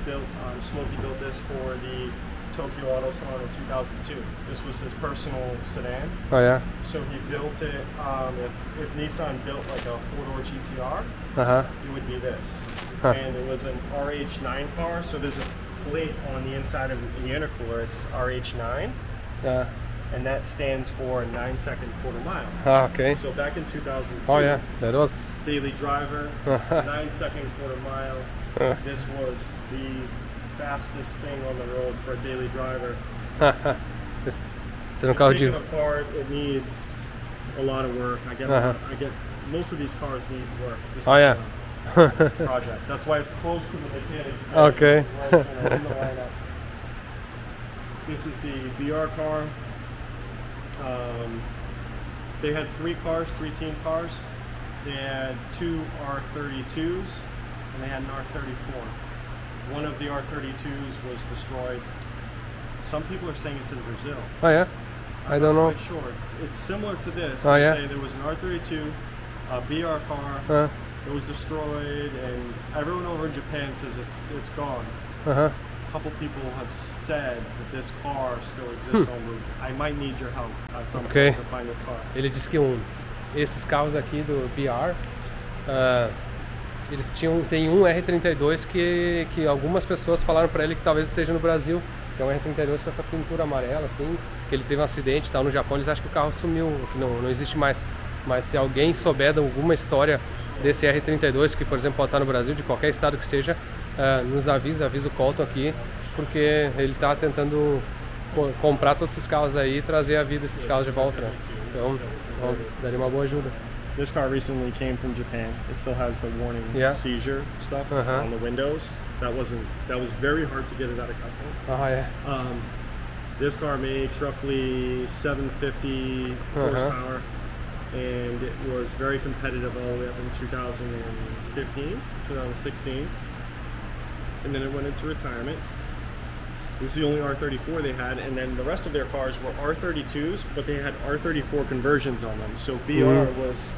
built, Smokey built this for the Tokyo Auto Salon in 2002. This was his personal sedan. Oh yeah. So he built it, if Nissan built like a 4-door GTR, it would be this. And it was an RH9 car, so there's a plate on the inside of the intercooler. It says RH9. And that stands for 9-second quarter mile. Okay. So back in 2002, oh yeah, that was daily driver, 9-second quarter mile. This was the fastest thing on the road for a daily driver. It's an carro apart, it needs a lot of work. I get most of these cars need work. This oh yeah. Project. That's why it's close to the mechanics. Okay. Right, in the lineup. This is the VR car. they had 3 cars, 3 team cars. They had 2 R32s, and they had an R34. One of the R32s was destroyed. Some people are saying it's in Brazil. Oh yeah? I don't know. I'm not quite sure. It's similar to this. Oh, They yeah? say there was an R32, a BR car. It was destroyed, and everyone over in Japan says it's gone. A couple people have said that this car still exists on route. I might need your help at some point to find this car. Ele disse que esses carros aqui do BR, eles tem um R32 que algumas pessoas falaram para ele que talvez esteja no Brasil, que é um R32 com essa pintura amarela, assim, que ele teve um acidente e tal no Japão. Eles acham que o carro sumiu, que não existe mais. Mas se alguém souber de alguma história desse R32, que por exemplo pode estar no Brasil, de qualquer estado que seja, nos avisa o Colton aqui, porque ele está tentando comprar todos esses carros aí e trazer a vida esses carros de volta, né? Então, daria uma boa ajuda. This car recently came from Japan. It still has the warning seizure stuff on the windows. That was very hard to get it out of customs. This car makes roughly 750 horsepower. And it was very competitive all the way up in 2015, 2016, and then it went into retirement. This is the only R34 they had, and then the rest of their cars were R32s, but they had R34 conversions on them. So BR was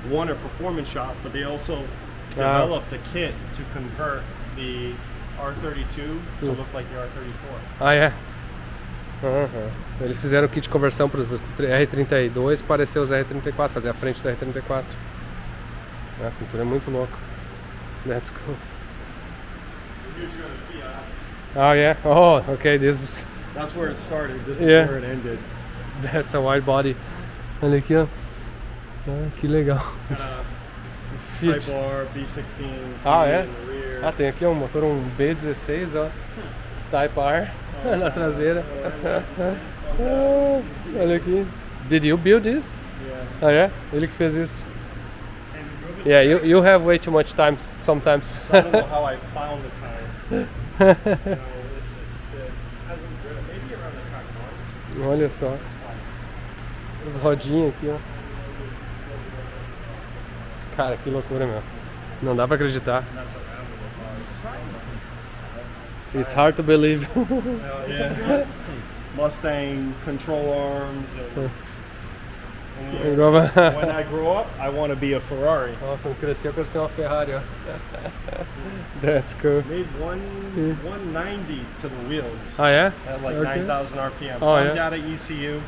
a performance shop, but they also developed a kit to convert the R32 to look like the R34. Ah, é? Eles fizeram o kit de conversão para os R32 parecer os R34, fazer a frente do R34. A pintura é muito louca. That's cool. Oh yeah. Oh, okay. That's where it started. This is where it ended. That's a wide body. Olha aqui, ó. Que legal. Type R, B16. Tem aqui um motor, um B16, ó. Type R. Na traseira. Olha aqui. Did you build this? Yeah. Yeah? Ele que fez isso. Yeah, you have way too much time sometimes. I don't know how I found the time. This hasn't driven maybe around the track once. Olha só. As rodinhas aqui, ó. Cara, que loucura mesmo. Não dá pra acreditar. It's hard to believe. Mustang control arms. And when I grow up, I want to be a Ferrari. Quando crescer, eu quero ser uma Ferrari, ó. That's cool. Made 190 to the wheels. Ah, yeah? At like 9,000 RPM. Oh, Pumped out of ECU.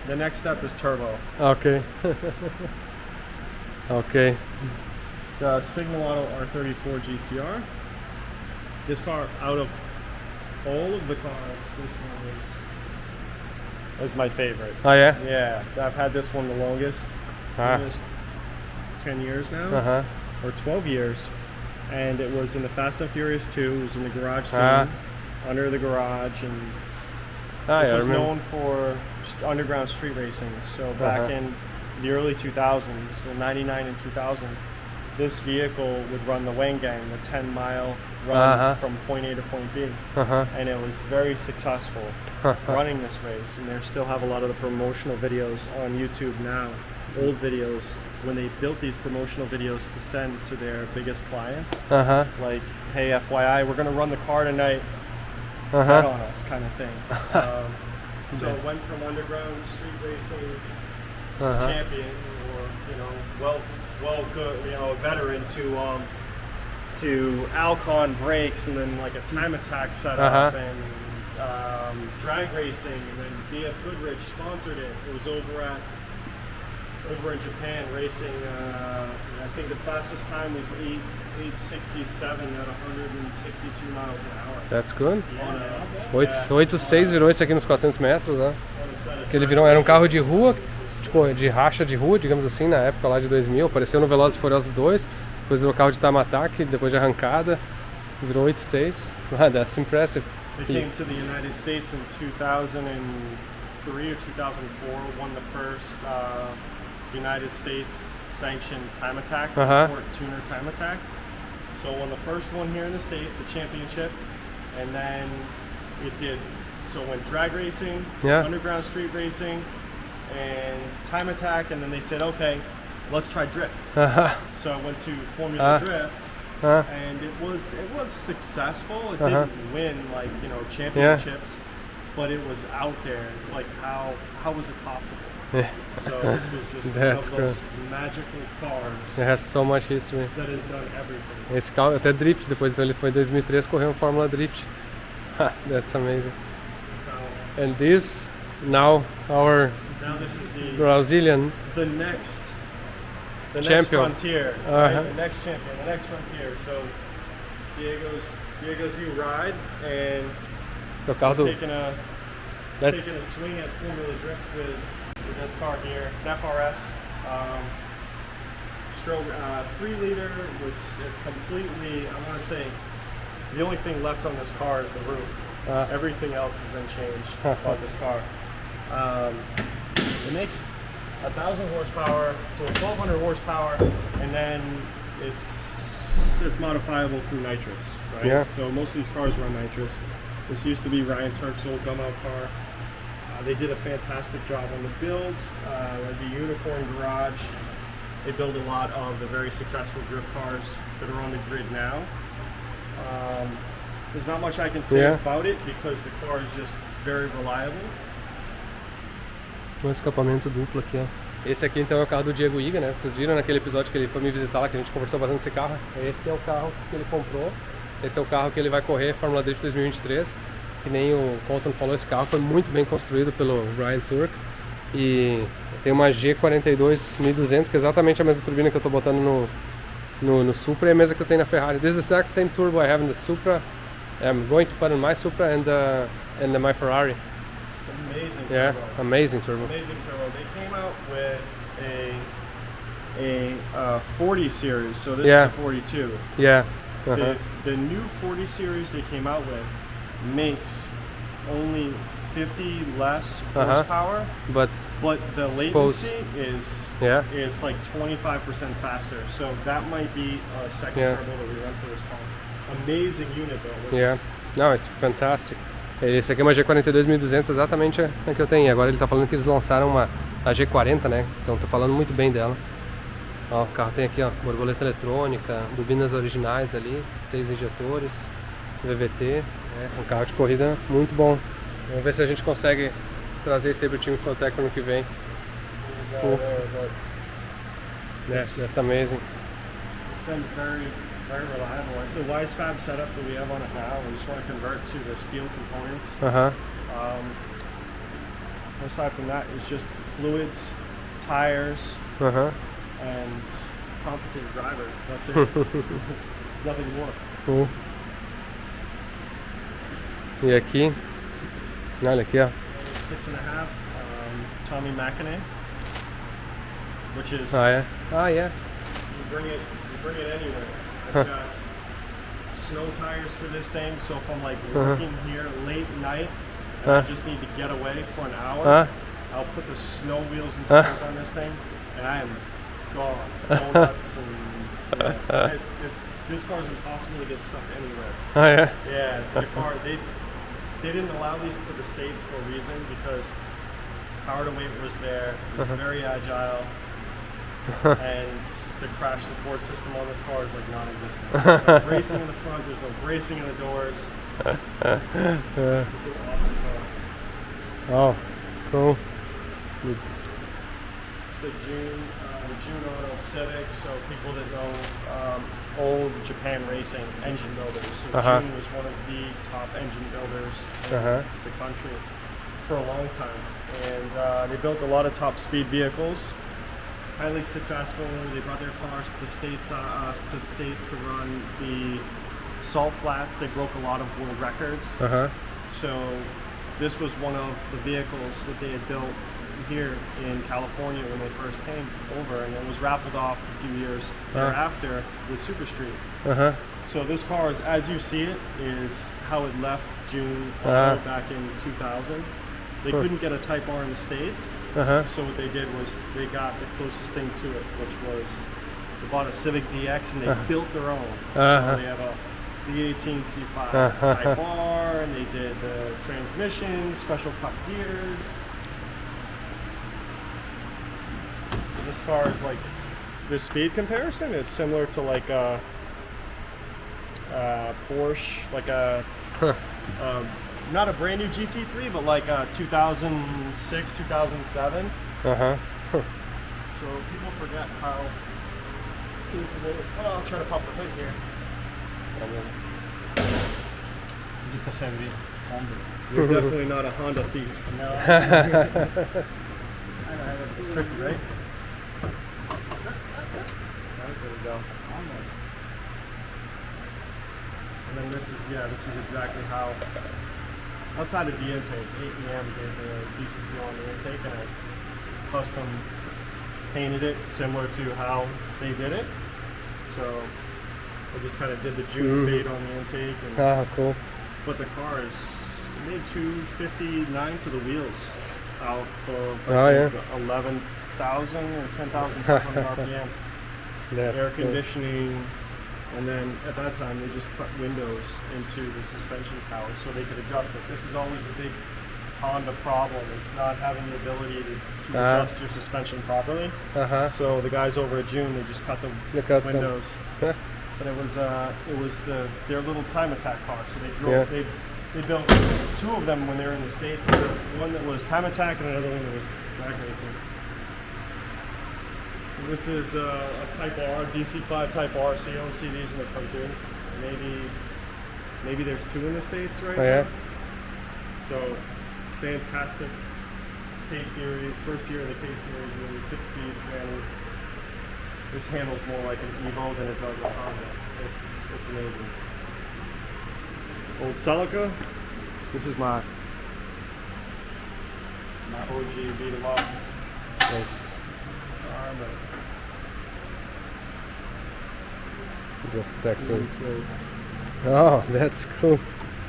The next step is turbo. Okay. Okay. The Signal Auto R34 GTR. This car, out of all of the cars, this one is my favorite. Oh yeah? Yeah, I've had this one the longest. Almost 10 years now, or 12 years. And it was in the Fast and Furious 2. It was in the garage scene, under the garage, and this was known for underground street racing. So back in the early 2000s, so 99 and 2000, this vehicle would run the Wayne Gang, the 10-mile run from point A to point B. And it was very successful running this race. And they still have a lot of the promotional videos on YouTube now, old videos, when they built these promotional videos to send to their biggest clients. Like, hey, FYI, we're going to run the car tonight. Bet on us, kind of thing. So it went from underground street racing champion, or a veteran, to Alcon brakes, and then like a time attack setup, and drag racing, and then BF Goodrich sponsored it. It was over in Japan racing. I think the fastest time was 8:67 at 162 miles an hour. That's good. 8.6 virou esse aqui nos 400 metros, né? Que ele virou, era um carro de rua, de racha de rua, digamos assim, na época lá de 2000. Apareceu no Velozes e Furiosos 2, depois virou carro de time attack, depois de arrancada, virou 8.6. That's impressive. They came to the United States in 2003 or 2004, won the first United States sanctioned time attack, or tuner time attack. So won the first one here in the States, the championship, and then it did. So went drag racing, underground street racing, and Time Attack, and then they said, okay, let's try drift. So I went to Formula Drift, and it was successful. It didn't win like, you know, championships, but it was out there. It's like, how was it possible? So this was just one of those magical cars. It has so much history. That has done everything. Esse carro até drift depois, então ele foi em 2003 correu em Fórmula Drift. That's amazing. And this now this is the Brazilian next champion. Frontier, right? The next champion, the next frontier. So Diego's new ride, and Seu carro do taking a swing at Formula Drift with this car here. It's an FRS stroke 3-liter. It's completely, I want to say, the only thing left on this car is the roof. Everything else has been changed about this car. It makes 1,000 horsepower to 1,200 horsepower, and then it's modifiable through nitrous, right? Yeah. So most of these cars run nitrous. This used to be Ryan Turk's old gum-out car. They did a fantastic job on the build. The Unicorn Garage, they build a lot of the very successful drift cars that are on the grid now. There's not much I can say about it because the car is just very reliable. Um escapamento duplo aqui, ó. Esse aqui então é o carro do Diego Iga, né? Vocês viram naquele episódio que ele foi me visitar lá, que a gente conversou bastante desse carro. Esse é o carro que ele comprou. Esse é o carro que ele vai correr Fórmula Drift 2023. Que nem o Colton falou, esse carro foi muito bem construído pelo Ryan Turk. E tem uma G42 1200, que é exatamente a mesma turbina que eu estou botando no Supra, e a mesma que eu tenho na Ferrari. This is the exact same turbo I have in the Supra. I'm going to put in my Supra and my Ferrari. It's amazing turbo. Yeah, amazing turbo. Amazing turbo. They came out with a 40 series, so this is the 42. Yeah. The new 40 series they came out with makes only 50 less horsepower, but the latency is it's like 25% faster. So that might be a second turbo that we run for this car. Amazing unit though. No, it's fantastic. Esse aqui é uma G42 1200, exatamente a que eu tenho. E agora ele tá falando que eles lançaram a G40, né? Então tô falando muito bem dela. Ó, o carro tem aqui, ó, borboleta eletrônica, bobinas originais ali, 6 injetores, VVT, um carro de corrida muito bom. Vamos ver se a gente consegue trazer esse aí pro time Flowtech no ano que vem. That's amazing. It's been very reliable. The WiseFab setup that we have on it now, we just want to convert to the steel components. Aside from that, it's just fluids, tires, and competent driver. That's it. It's nothing more. E aqui, olha aqui, ó. 6.5, Tommy McInerney, which is you bring it anywhere. I've got snow tires for this thing, so if I'm like working here late at night and I just need to get away for an hour, I'll put the snow wheels and tires on this thing, and I am gone. Donuts and this car is impossible to get stuck anywhere. Yeah, it's the car. They didn't allow these to the States for a reason because power to weight was there. It was very agile, and the crash support system on this car is like non-existent. There's no bracing in the front. There's no bracing in the doors. It's an awesome car. Oh, cool. It's a June Auto Civic, so people that know old Japan racing engine builders. So June was one of the top engine builders in the country for a long time. And they built a lot of top speed vehicles. Highly successful. They brought their cars to the States to run the salt flats. They broke a lot of world records. So this was one of the vehicles that they had built here in California when they first came over, and it was raffled off a few years thereafter with Super Street. So this car, as you see it, is how it left June back in 2000. They couldn't get a Type R in the States, so what they did was they got the closest thing to it, which was they bought a Civic DX and they built their own. So they have a V18 C5 Type R, and they did the transmission, special cut gears. this car is like the speed comparison. It's similar to like a Porsche, like a not a brand new GT3, but like a 2006, 2007. Uh-huh. So people forget how. I'll try to pop the hood here. You're definitely not a Honda thief. No. It's tricky, right? There we go. And then this is exactly how, outside of the intake, AEM gave me a decent deal on the intake, and I custom painted it similar to how they did it. So I just kind of did the June fade on the intake. And, cool. but the car is made $259 to the wheels out for yeah. 11,000 or 10,500 RPM. That's Air cool. conditioning, and then at that time they just cut windows into the suspension tower so they could adjust it. This is always the big Honda problem, is not having the ability to adjust your suspension properly. So the guys over at June, they just cut the windows. But it was their little time attack car. So they drove. Yeah. They built two of them when they were in the States. They built one that was time attack and another one that was drag racing. And this is a Type R, DC5 Type R. So you don't see these in the country. Maybe there's two in the States right now. So fantastic K-Series, first year of the K-Series, really 6-speed tranny. This handles more like an Evo than it does a Honda. It's amazing. Old Celica. This is my OG beat 'em up. Nice. Just excellent. Oh, that's cool.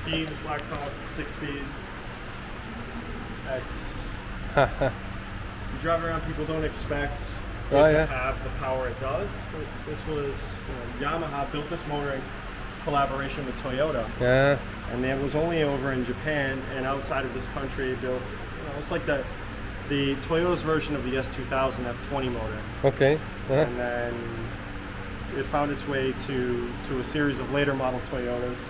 Beams, black top, 6-speed. You drive around, people don't expect it to have the power it does. But this was, Yamaha built this motor in collaboration with Toyota. Yeah. And it was only over in Japan and outside of this country built, it's like the Toyota's version of the S2000 F20 motor. Okay. And then it found its way to a series of later model Toyotas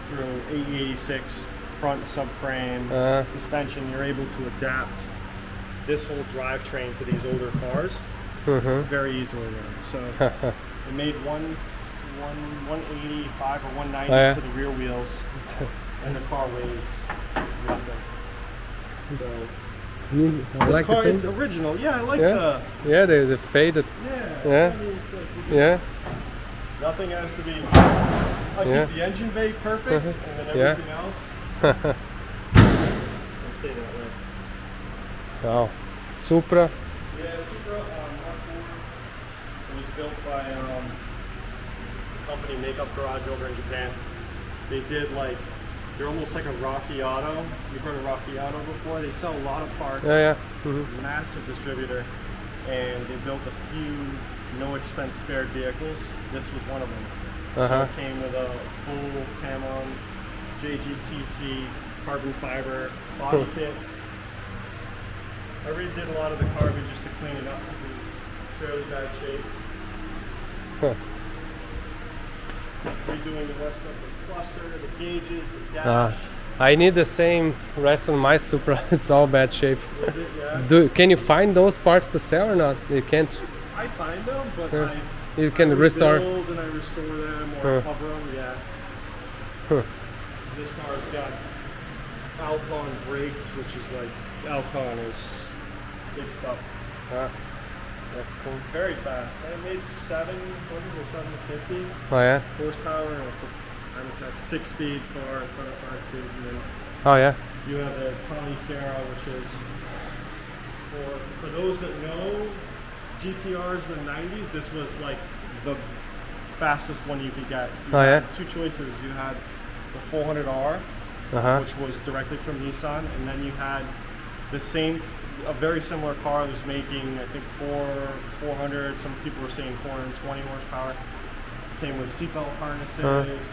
through 8086 front subframe suspension. You're able to adapt this whole drivetrain to these older cars very easily now. So it made 185 or 190 to the rear wheels, and the car weighs nothing. So this car is original. Yeah, I like the. Yeah, the faded. Yeah. I mean, it's nothing has to be. I keep the engine bay perfect, and then everything else will stay that way. Wow. Supra. Yeah, Supra R4. It was built by a company, Makeup Garage, over in Japan. They did they're almost like a Rocky Auto. You've heard of Rocky Auto before? They sell a lot of parts. Massive distributor. And they built a few no-expense spared vehicles. This was one of them. So it came with a full Tamron JGTC carbon fiber body kit. I redid a lot of the carbon just to clean it up because it was fairly bad shape. Redoing the rest of the cluster, the gauges, the dash. I need the same rest on my Supra. It's all bad shape. Is it? Yeah. Can you find those parts to sell or not? You can't. I find them, but you can restore. Build and I restore them or cover them. Yeah. This car's got Alcon brakes, which is Alcon is big stuff. That's cool. Very fast. I made 750 horsepower, and it's a time attack 6-speed car instead of 5-speed. And then you have the Tawny Cara, which is for those that know GTRs in the 90s. This was the fastest one you could get. You had two choices. You had the 400R, which was directly from Nissan, and then you had a very similar car that was making, I think, 400, some people were saying 420 horsepower. Came with seatbelt harnesses,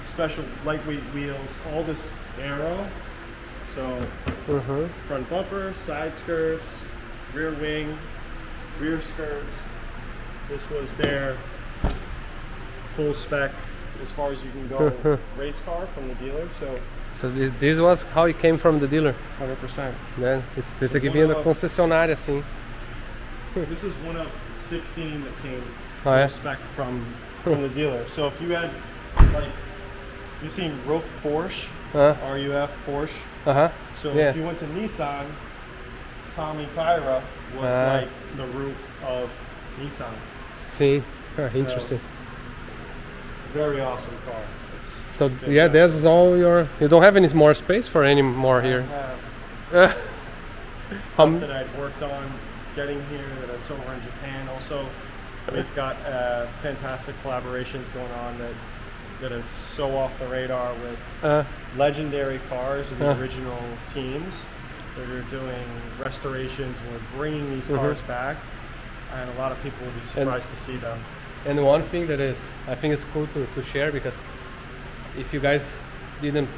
special lightweight wheels, all this aero. So front bumper, side skirts, rear wing, rear skirts. This was their full spec as far as you can go race car from the dealer. So this was how it came from the dealer. 100%. Né? Esse aqui vinha da concessionária, assim. This is one of 16 that came full spec from the dealer. So if you had, like, you seen Rolf Porsche, RUF Porsche. So if you went to Nissan, Tommy Kyra was like the roof of Nissan. Sim, interesting. Very awesome car. So yeah, that's all your. You don't have any more space for any more here. I have stuff that I'd worked on getting here that I saw over in Japan. Also, we've got fantastic collaborations going on that is so off the radar with legendary cars and the original teams that are doing restorations. We're bringing these cars back, and a lot of people will be surprised to see them. And one thing that is, I think it's cool to share, because if you guys didn't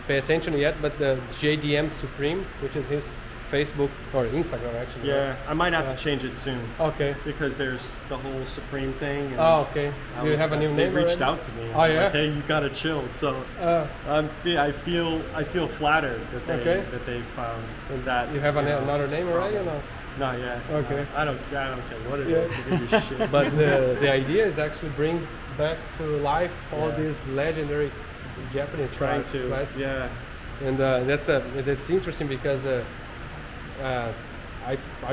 pay attention yet, but the JDM Supreme, which is his Facebook or Instagram actually. Yeah, I might have to change it soon. Okay. Because there's the whole Supreme thing. And okay. Do you have a new name? They reached out to me. Oh yeah. Like, hey, you gotta chill. So I feel flattered that they found that. You have another name already or no? Not yet. Okay. I don't care what it is. They give you shit. But the idea is actually bring back to life all these legendary Japanese cars, right? Yeah. And that's interesting because I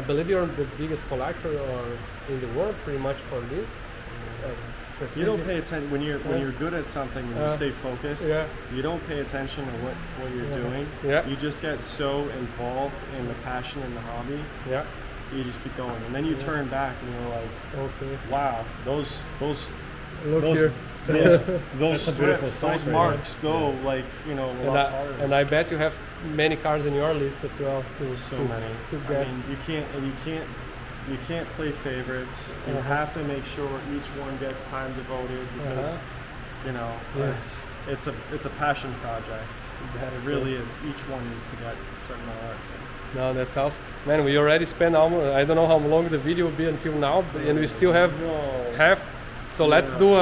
believe you're the biggest collector in the world, pretty much, for this. You don't pay attention when you're good at something. When you stay focused, you don't pay attention to what you're doing. Yeah. You just get so involved in the passion and the hobby. Yeah. You just keep going, and then you turn back and you're like, okay, wow, those strips, those marks go like, you know, a lot farther. And I bet you have many cars in your list as well. Many. I mean, you can't play favorites. You have to make sure each one gets time devoted, because you know it's a passion project. It really is. Each one needs to get a certain amount of work. No, that's awesome. Man, we already spent almost, I don't know how long the video will be until now, and we still have half. So let's do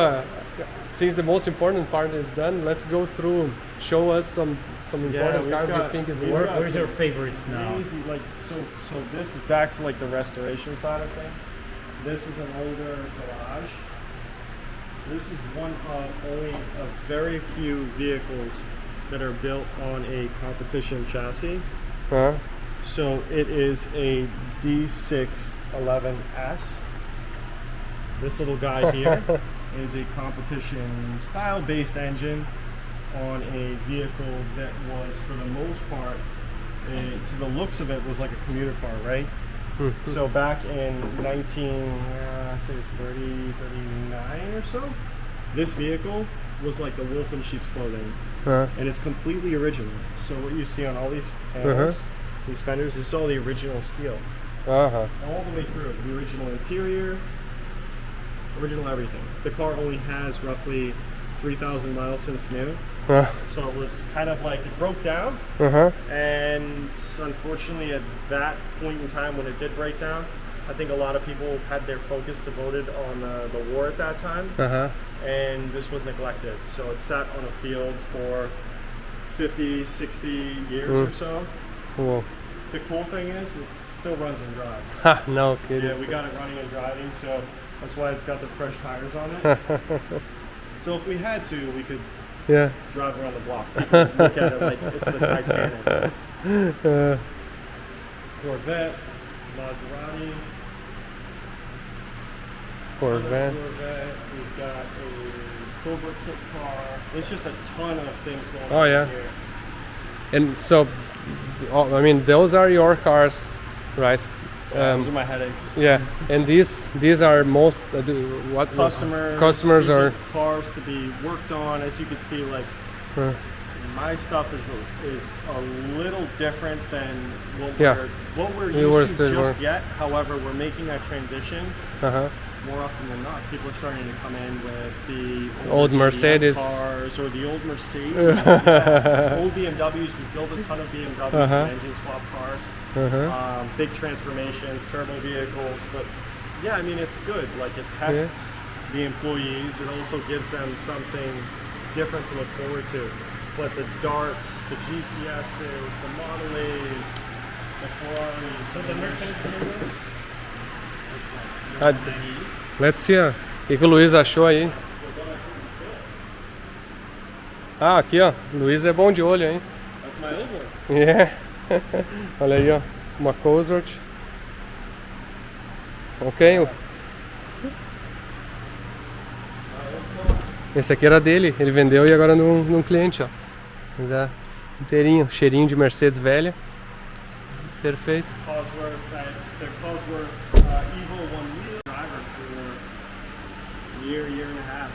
since the most important part is done, let's go through, show us some important cars you think is worth. Where's your favorites now? Easy, like so this is back to like the restoration side of things. This is an older garage. This is one of only a very few vehicles that are built on a competition chassis. So it is a D611S. This little guy here is a competition style-based engine on a vehicle that was, for the most part, to the looks of it, was like a commuter car, right? So back in 39 or so, this vehicle was like the wolf in sheep's clothing. And it's completely original. So what you see on all these panels, these fenders, this is all the original steel. All the way through. The original interior, original everything. The car only has roughly 3,000 miles since new. So it was kind of like, it broke down. And unfortunately at that point in time when it did break down, I think a lot of people had their focus devoted on the war at that time. And this was neglected. So it sat on a field for 50, 60 years or so. Cool. The cool thing is it still runs and drives. No kidding. Yeah, we got it running and driving, so that's why it's got the fresh tires on it. So if we had to, we could drive around the block. People look at it like it's the Titanic. Corvette, Maserati. Corvette. We've got a Cobra kit car. It's just a ton of things going on here. And so, I mean, those are your cars, right? Those are my headaches. Yeah, and these are most customers are cars to be worked on. As you can see, like my stuff is a little different than what we're used to just yet. However, we're making that transition. More often than not, people are starting to come in with the old Mercedes cars or the old Mercedes, old BMWs. We built a ton of BMWs and engine swap cars, big transformations, turbo vehicles. But yeah, I mean, it's good. Like, it tests the employees. It also gives them something different to look forward to. But the Darts, the GTSs, the Model A's, the Ferraris. So the Mercedes. Let's see, ó. O que o Luiz achou aí? Ah, aqui, ó. O Luiz é bom de olho, hein? That's my old one. Yeah. Olha aí, ó. Uma Cosworth. Ok. Esse aqui era dele. Ele vendeu e agora num cliente, ó. Mas é inteirinho. Cheirinho de Mercedes velha. Perfeito. Cosworth, the Cosworth Evo 1-wheel driver for a year and a half.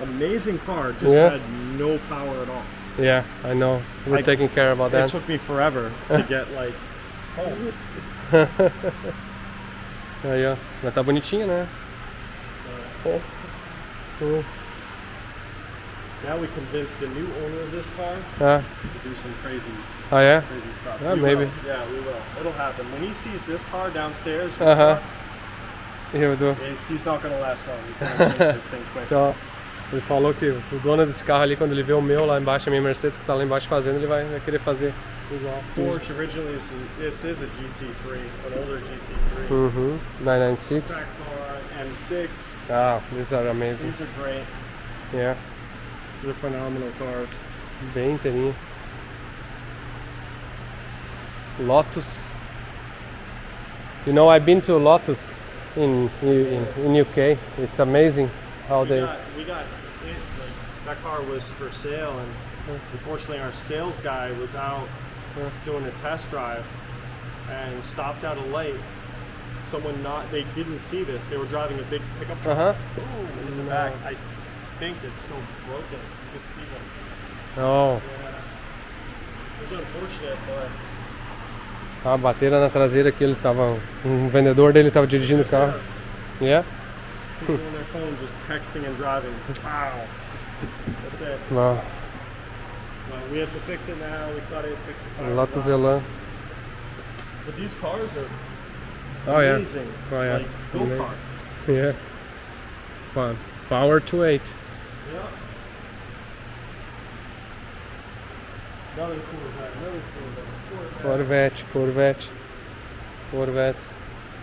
Amazing car, just had no power at all. Yeah, I know. We're taking care about that. It took me forever to get like home. Aí, ó. Mas tá bonitinha, né? Now we convinced the new owner of this car to do some crazy stuff. Yeah, maybe. Yeah, we will. It'll happen. When he sees this car downstairs, he's not gonna last long. He's gonna change this thing quick. Então, ele falou que o dono desse carro ali, quando ele vê o meu lá embaixo, a minha Mercedes que tá lá embaixo fazendo, ele vai querer fazer igual. Porsche originally, this is a GT3, an older GT3. 996. Track car, M6. Ah, these are amazing. These are great. Yeah. They're phenomenal cars. Bem inteirinho. Lotus. You know, I've been to Lotus in UK. It's amazing how we got it, like, that car was for sale, and unfortunately our sales guy was out doing a test drive and stopped at a light. They didn't see this. They were driving a big pickup truck. In the back, I think it's still broken. You can see them. Oh. Yeah. It was unfortunate, but bateram na traseira aqui, ele tava. Um vendedor dele tava dirigindo o carro. Yeah? People on their phone just texting and driving. Wow. That's it. Wow. Well, we have to fix it now. We thought it'd fix the car. Lotus Elan. But these cars are amazing. Oh, yeah. Like go-karts. Yeah. Fun. Power to 8. Yeah. Another Corvette. Corvette.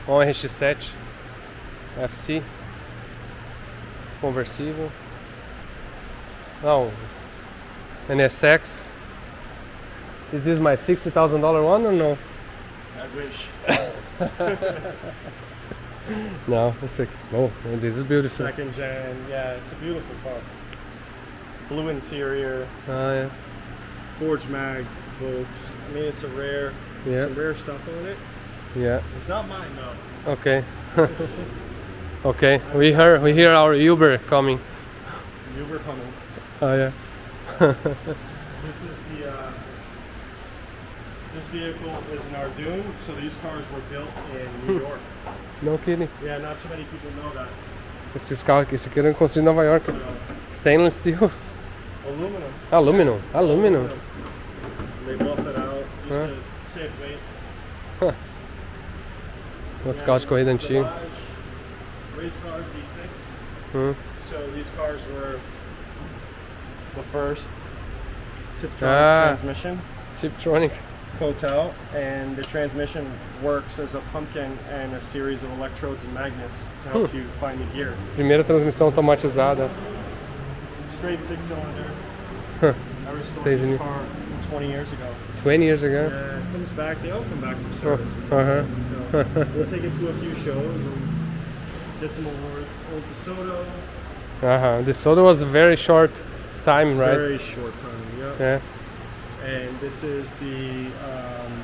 RX-7. FC. Conversível. Não. NSX. Is this my $60,000 one or no? I wish. No, it's like, oh, this is beautiful. Second gen, yeah, it's a beautiful car. Blue interior. Oh, yeah. Forged magged bolts. I mean, it's some rare stuff on it. Yeah. It's not mine though. Okay. Okay. We hear our Uber coming. Uber coming. Oh yeah. This is the. This vehicle is an Arduino, so these cars were built in New York. No kidding. Yeah, not too many people know that. Esses carros aqui, esse aqui era construído em Nova York. So, Stainless steel. Aluminum. They buff it out just to save weight. Outros carros de corrida antigo. Race car D6. So these cars were the first Tiptronic transmission. Tiptronic. Coats out, and the transmission works as a pumpkin and a series of electrodes and magnets to help you find the gear. Primeira transmissão automatizada. Straight 6-cylinder. I restored this car 20 years ago. 20 years ago? Yeah, it comes back. They all come back for service. So we'll take it to a few shows and get some awards. Old DeSoto. DeSoto was a very short time, right? Very short time, yeah. And this is the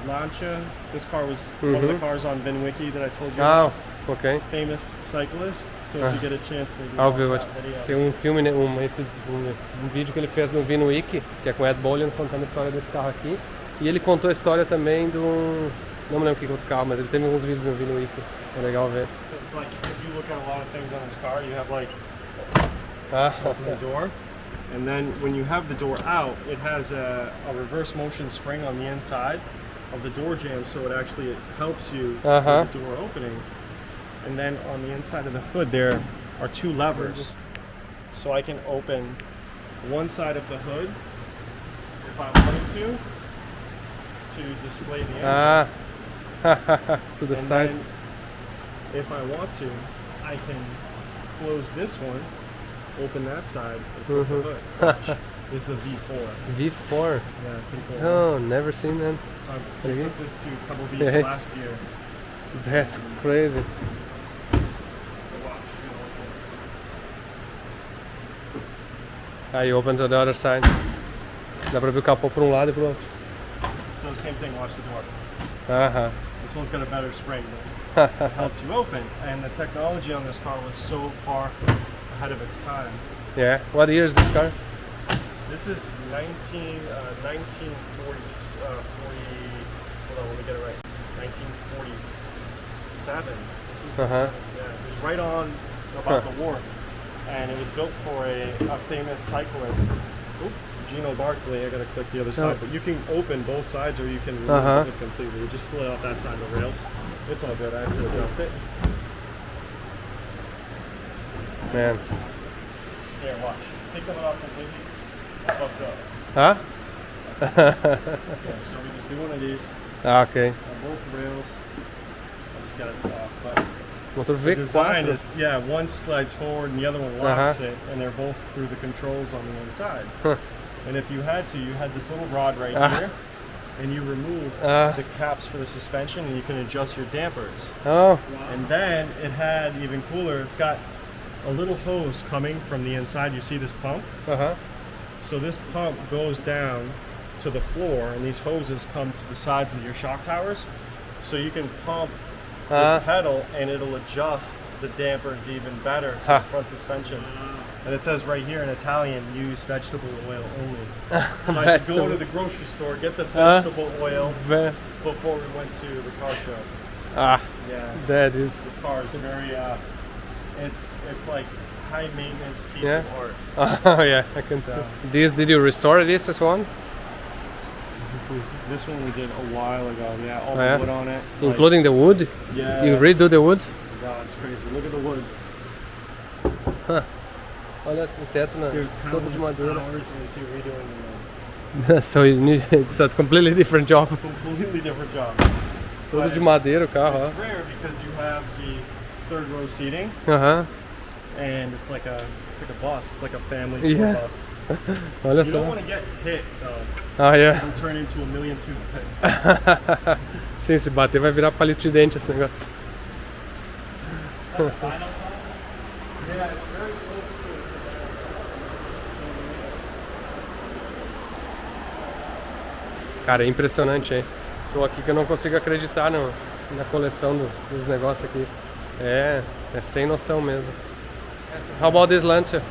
Lancia. This car was one of the cars on VinWiki that I told you about. Ok. famous cyclist. So if you get a chance, maybe I'll watch ver. that video. Tem um filme, né, um vídeo que ele fez no Vino Wiki, que é com Ed Bolian contando a história desse carro aqui. E ele contou a história também do... Não me lembro que outro carro, mas ele teve alguns vídeos no Vino Wiki. É legal ver. So it's like if you look at a lot of things on this car, you have like Ah, the door, and then when you have the door out, it has a reverse motion spring on the inside of the door jamb, so it actually helps you with the door opening. And then on the inside of the hood there are two levers, so I can open one side of the hood if I wanted to display the engine. To the And side. then if I want to, I can close this one, open that side, and flip the hood. Watch. This is the V4. V4. Yeah, pretty cool. Oh, never seen that. So I took this to a couple beats Yeah. last year. That's crazy. So watch, you know, like this. Aí, open to the other side. Dá pra ver o capô por um lado e pro outro. So same thing, watch the door. Aham. This one's got a better spring, but it helps you open. And the technology on this car was so far ahead of its time. Yeah. What year is this car? This is 1940s, 40, hold on, let me get it right. 1947. Uh-huh. Yeah, it was right on about the war. And it was built for a famous cyclist, Gino Bartoli. I gotta click the other side, but you can open both sides or you can remove it completely. You just slid out that side of the rails. It's all good, I have to adjust it. Man. Here, watch. Take them off completely. Fucked up. Huh? Yeah, so we just do one of these Ah, ok. on both rails. I just got it off, but Motor the design V4. is, yeah, one slides forward and the other one locks it, and they're both through the controls on the inside. And if you had to, you had this little rod right here, and you remove the caps for the suspension, and you can adjust your dampers. Oh. And then it had, even cooler, it's got a little hose coming from the inside. You see this pump? Uh-huh. So this pump goes down to the floor, and these hoses come to the sides of your shock towers. So you can pump this pedal, and it'll adjust the dampers even better to the front suspension. And it says right here in Italian, use vegetable oil only. So I had to go to the grocery store, get the vegetable oil before we went to the car show. Ah, Yeah, that is. this car is very, it's like high maintenance piece Yeah. of art. Oh yeah, I can see. This, did you restore this as one? This one we did a while ago. Yeah, all the wood on it. like- Including the wood? Yeah. You redo the wood? God, it's crazy. Look at the wood. Olha o teto, né? There's Todo de countless madeira. hours into redoing the So you need, it's a completely different job. completely different job. Todo But de it's- madeira o carro, It's rare because you have the third row seating, ó. Aham. and it's like a bus. It's like a family tour Yeah. bus. Olha You don't só. want to get hit though. Ah, yeah. It'll turn into a million toothpicks. Sim, se bater vai virar palito de dente esse negócio. Yeah, it's very close to Cara, é impressionante, hein? Tô aqui que eu não consigo acreditar na coleção dos negócios aqui. É sem noção mesmo. How about this Lancia?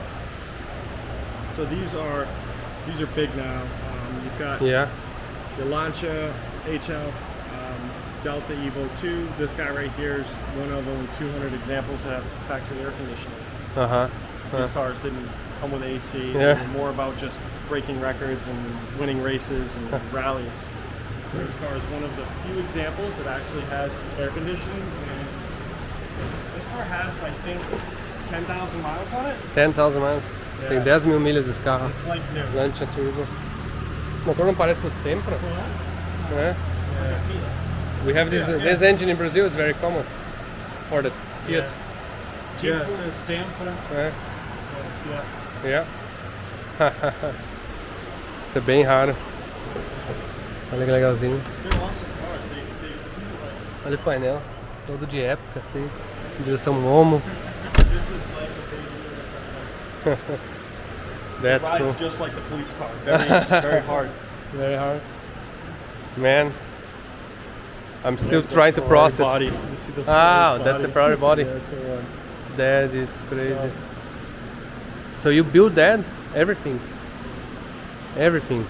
So these are big now. You've got Yeah. the Lancia HF Delta Evo 2. This guy right here is one of only 200 examples that have factory air conditioning. Aham. These cars didn't come with AC. Yeah. They were more about just breaking records and winning races and rallies. So this car is one of the few examples that actually has air conditioning. And this car has, I think, 10,000 miles on it. 10,000 miles. Tem 10 mil milhas esse carro. It's like new. Lancia Turbo. Esse motor não parece dos Tempra, né? We have this engine in Brazil. It's very common for the Fiat. Yeah, it says Tempra. É. Yeah. Yeah. Isso é bem raro. Olha que legalzinho. They're awesome cars. They Olha o painel, todo de época, assim, direção Momo. this is like a baby. That's Rides cool. just like the police car. Very, very hard. Very hard. Man, I'm still trying to process. Body. You see the Ferrari That's a Ferrari body. Yeah, it's a one. That is crazy. So you build that? Everything? Everything.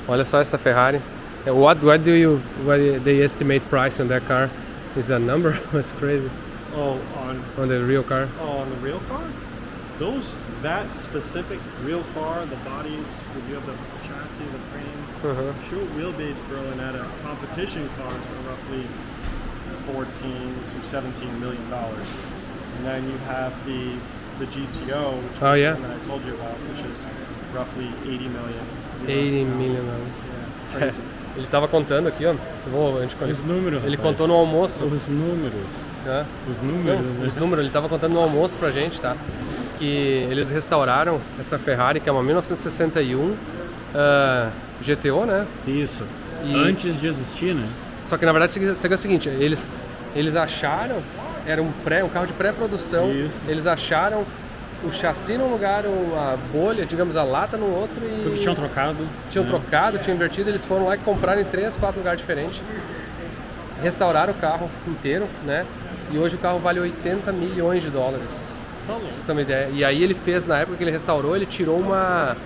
Olha só essa Ferrari. What they estimate price on that car? Is that number? That's crazy. Oh, on the real car? Oh, on the real car? That specific real car, the bodies, you have the chassis, the frame, short wheelbase Berlinetta competition cars are roughly $14 to $17 million. And then you have the GTO, which is the one that I told you about, which is roughly 80 million. 80 million. Yeah, crazy. Ele tava contando aqui, ó. Os números. Ele contou no almoço. Os números. Os números. Não, os números. Ele tava contando no almoço pra gente, tá? Que eles restauraram essa Ferrari, que é uma 1961 GTO, né? Isso. Antes de existir, né? Só que na verdade seria o seguinte, eles acharam, era um carro de pré-produção, eles acharam o chassi num lugar, a bolha, digamos, a lata no outro e... Porque tinham trocado. Tinham invertido, eles foram lá e compraram em 3, 4 lugares diferentes. Restauraram o carro inteiro, né? E hoje o carro vale 80 milhões de dólares. Pra vocês terem uma ideia. E aí ele fez, na época que ele restaurou, ele tirou uma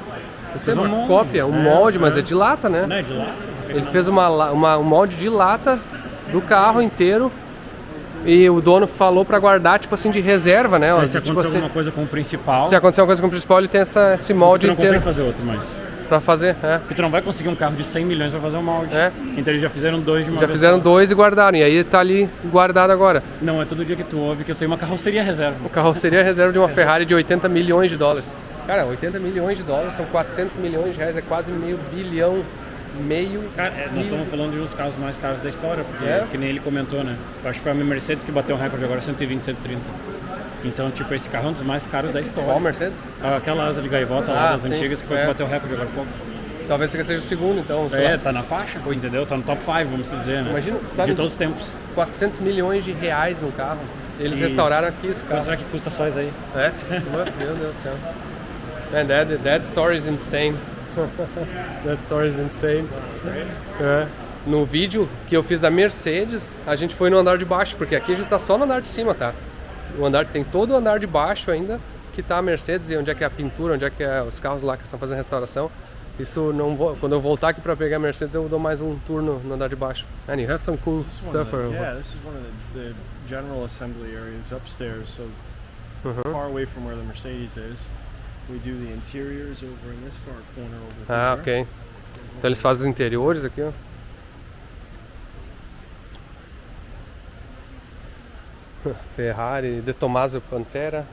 cópia, um molde, mas é de lata, né? Não é de lata? Ele fez um molde de lata do carro inteiro. E o dono falou pra guardar, tipo assim, de reserva, né? Se acontecer alguma coisa com o principal... Se acontecer alguma coisa com o principal, ele tem esse molde inteiro. Tu não consegue fazer outro mais. Pra fazer, Porque tu não vai conseguir um carro de 100 milhões pra fazer um molde. Então eles já fizeram 2 de uma vez. Já fizeram 2 e guardaram, e aí tá ali guardado agora. Não é todo dia que tu ouve que eu tenho uma carroceria reserva. Uma carroceria reserva de uma Ferrari de 80 milhões de dólares. Cara, 80 milhões de dólares são 400 milhões de reais, é quase meio bilhão. Cara, nós estamos falando de um dos carros mais caros da história, porque que nem ele comentou, né? Eu acho que foi a Mercedes que bateu o recorde agora, 120, 130. Então, tipo, esse carro é um dos mais caros da história. Qual Mercedes? Aquela asa de gaivota lá das antigas que foi que bateu o recorde agora há pouco. Talvez seja o segundo, então. Tá na faixa, entendeu? Tá no top 5, vamos dizer, né? Imagina, sabe, de todos os tempos. 400 milhões de reais no carro. Eles restauraram aqui esse carro. Quanto será que custa só isso aí? Meu Deus do céu. Man, that story is insane. That story is insane. No vídeo que eu fiz da Mercedes, a gente foi no andar de baixo, porque aqui a gente tá só no andar de cima, tá? Tem todo o andar de baixo ainda, que tá a Mercedes e onde é que é a pintura, onde é que é os carros lá que estão fazendo restauração. Isso não vou, quando eu voltar aqui para pegar a Mercedes, eu dou mais um tour no andar de baixo. And you have some cool stuff. This is one of the general assembly areas upstairs, so far away from where the Mercedes is. We do the interiors over in this far corner over there. Ok. Então eles fazem os interiores aqui, ó. Ferrari, De Tomaso Pantera.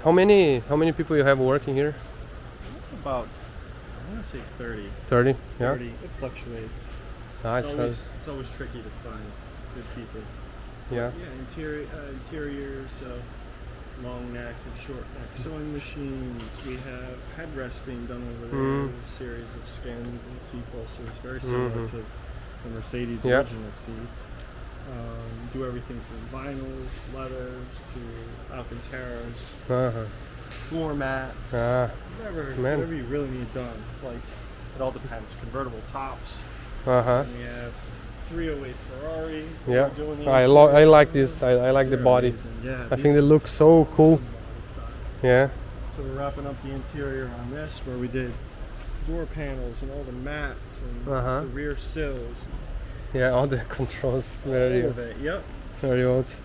How many people you have working here? About, I want to say 30. 30, yeah. 30. It fluctuates. It's always tricky to find good people. Yeah. Interiors, long neck and short neck sewing machines. We have headrests being done over there, a series of skins and seat bolsters, very similar to the Mercedes original seats. Do everything from vinyls, leathers to Alcantaras, floor mats, whatever you really need done. Like, it all depends. Convertible tops. And we have 308 Ferrari. I like this. I like the body. I think they look so cool. Yeah. So we're wrapping up the interior on this, where we did door panels and all the mats and the rear sills. Yeah, all the controls very old.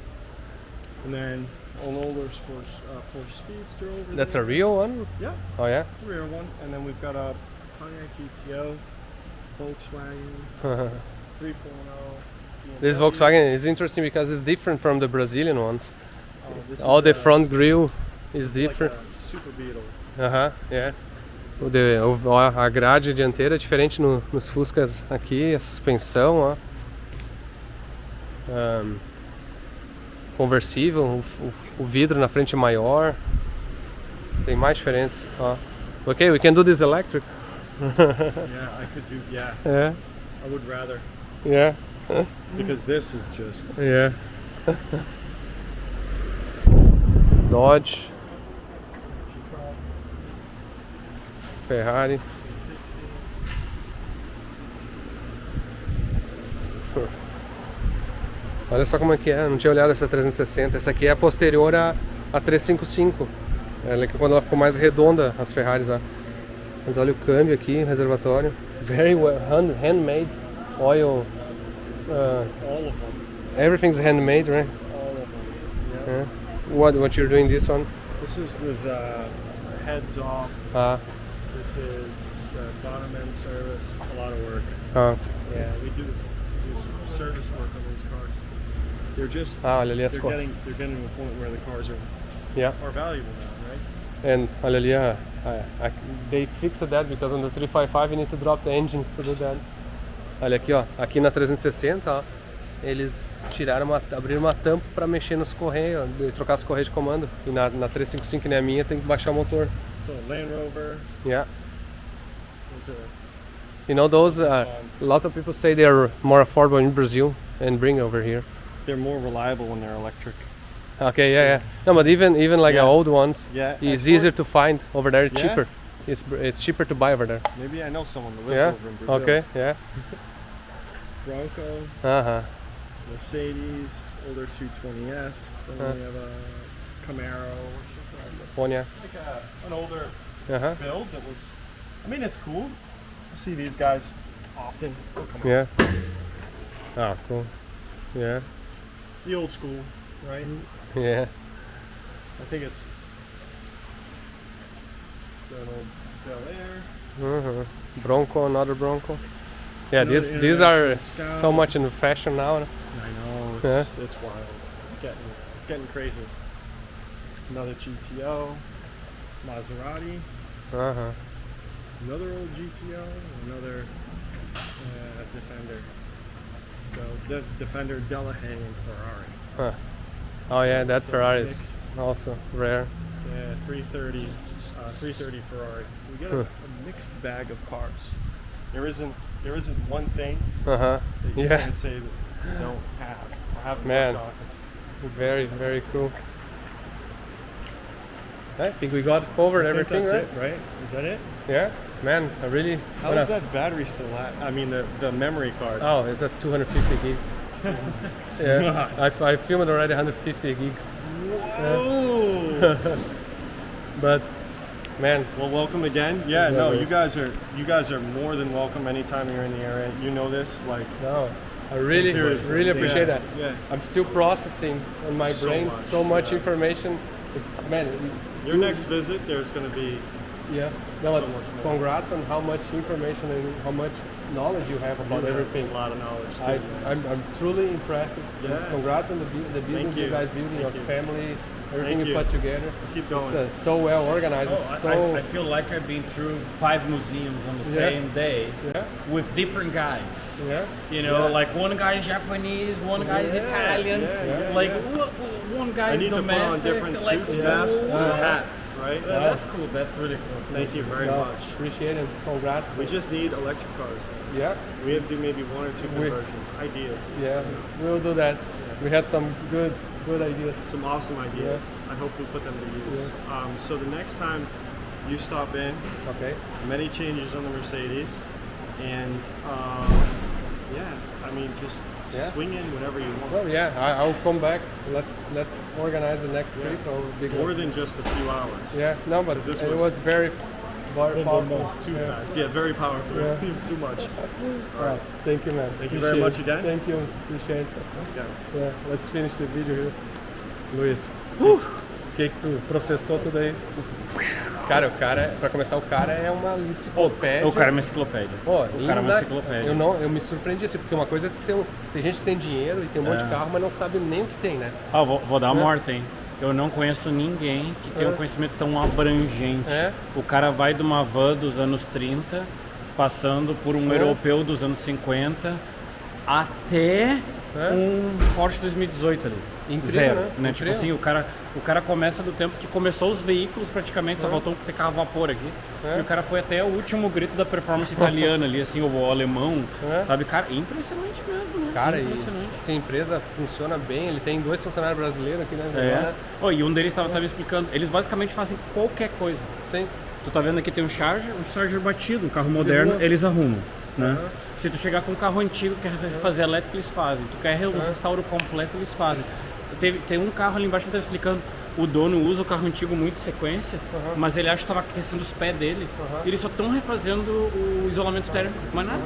And then an older Porsche Speedster over there. That's a real one? Yeah. Oh yeah? It's a rear one. And then we've got a Pontiac GTO, Volkswagen 3.0. This Volkswagen is interesting because it's different from the Brazilian ones. All the front grille is different. Like a Super Beetle. Yeah. A grade dianteira é diferente nos Fuscas aqui, a suspensão, ó. Conversível, o vidro na frente é maior. Tem mais diferentes, ó. Okay, we can do this electric. I could do, Yeah. I would rather. Yeah. Because this is just... Yeah. Dodge. Ferrari. Olha só como é que é, não tinha olhado essa 360. Essa aqui é a posterior à 355. Ela, quando ela ficou mais redonda, as Ferraris, ó. Mas olha o câmbio aqui, reservatório. Very well, handmade, oil. All of them. Everything's handmade, right? All of them. Yeah. What you're doing this one? This was heads off. This is bottom end service. A lot of work. Yeah, we do some service work on these cars. They're just olha ali as they're cores. getting to a point where the cars are valuable now, right? And olha ali, they fixed that because on the 355 you need to drop the engine to do that. Olha aqui, ó, aqui na 360, ó, eles abriram uma tampa para mexer nos correios, trocar as correias de comando. E na 355, que nem a minha, tem que baixar o motor. So Land Rover. Yeah. Those are, You know, those a lot of people say they are more affordable in Brazil and bring over here. they're more reliable when they're electric. Okay, yeah. No, but even like the old ones, Yeah. it's easier to find over there. It's Yeah? cheaper. It's cheaper to buy over there. Maybe I know someone that lives Yeah. over in Brazil. Okay. Yeah. Bronco, Mercedes, older 220S. Then we have a Camaro. Ponya. It's like an older Uh-huh. build that was. I mean, it's cool. You see these guys often. Oh, come on. Yeah. Oh, cool. Yeah. The old school, right? Yeah. I think it's an old Bel Air. Bronco, another Bronco. Yeah, Another these are International so Scout. much in fashion now. I know it's wild. It's getting crazy. Another GTO, Maserati, Uh-huh. another old GTO, another Defender. So the Defender, Delahaye, and Ferrari. Oh yeah, that So Ferrari is mixed. also rare. Yeah, 330 Ferrari. We get a mixed bag of cars. There isn't one thing Uh-huh. that you Yeah. can say that you don't have. I haven't Man. worked on. It's Very, very cool. I think we got covered I think everything, that's right? it, right? Is that it? Yeah, man, I really. How is that battery still at? I mean, the memory card. Oh, it's at 250 gig. Yeah, I filmed already 150 gigs. Whoa! But, man, Well, welcome again. Yeah, no, Yeah. you guys are more than welcome anytime you're in the area. You know this, like no, I really, seriously. really appreciate Yeah, that. yeah. I'm still processing in my So brain much, so much yeah. information. It's man, Your next visit, there's going to be yeah. No, So but much more. congrats on how much information and how much knowledge you have about you have everything. a lot of knowledge too. man. I'm truly impressed. Yeah. Congrats on the business you you. guys building, your Thank you. family, everything Thank you you. put together. Keep going. It's so well organized. I feel like I've been through 5 museums on the Yeah. same day Yeah. with different guides. Yeah. You know, Yes. like one guy is Japanese, one guy is Yeah, Italian, yeah, like yeah. one guy I is need to put on domestic. different like, suits, masks, ooh, and hats, right? That's cool. That's really cool. Thank you very No, much. appreciate it. Congrats. We just need electric cars. Yeah. We have to do maybe 1 or 2 conversions, ideas. Yeah. We'll do that. We had some good ideas. Some awesome ideas. Yes. I hope we put them to use. So the next time you stop in, Okay. many changes on the Mercedes, and I mean just Yeah. swing in whenever you want. Well, yeah. I'll come back. Let's organize the next trip. Or big More than just a few hours. Yeah. No, but This it was- was very powerful. Too Yeah. fast. Yeah, very powerful. Yeah. Too much. All right. Thank you, man. Thank you very much Appreciate it. again. Thank you. Appreciate it. Yeah. Yeah, let's finish the video here. Luiz, o que tu processou tudo aí? Cara, pra começar, o cara é uma enciclopédia. O cara é uma enciclopédia. Pô, O cara é uma enciclopédia. Eu me surpreendi assim, porque uma coisa é que tem gente que tem dinheiro e tem um monte de carro, mas não sabe nem o que tem, né? Ah, vou dar uma ordem. Eu não conheço ninguém que tenha um conhecimento tão abrangente. É? O cara vai de uma van dos anos 30, passando por um europeu dos anos 50, até um Porsche 2018 ali. Incrível, Zero, né? Tipo Incrível. assim, o cara começa do tempo que começou os veículos praticamente, só faltou ter carro a vapor aqui. E o cara foi até o último grito da performance italiana ali, assim, o alemão, sabe? Cara, impressionante mesmo, né? Cara, impressionante. e se a empresa funciona bem, ele tem 2 funcionários brasileiros aqui, né? Oh, e um deles tava me explicando, eles basicamente fazem qualquer coisa. Sim. Tu tá vendo aqui tem um Charger batido, um carro moderno, eles arrumam, né? Se tu chegar com um carro antigo, quer fazer elétrico, eles fazem. Tu quer um restauro completo, eles fazem. Tem um carro ali embaixo que tá explicando, o dono usa o carro antigo muito em sequência, mas ele acha que estava aquecendo os pés dele. E eles só estão refazendo o isolamento térmico, mas nada.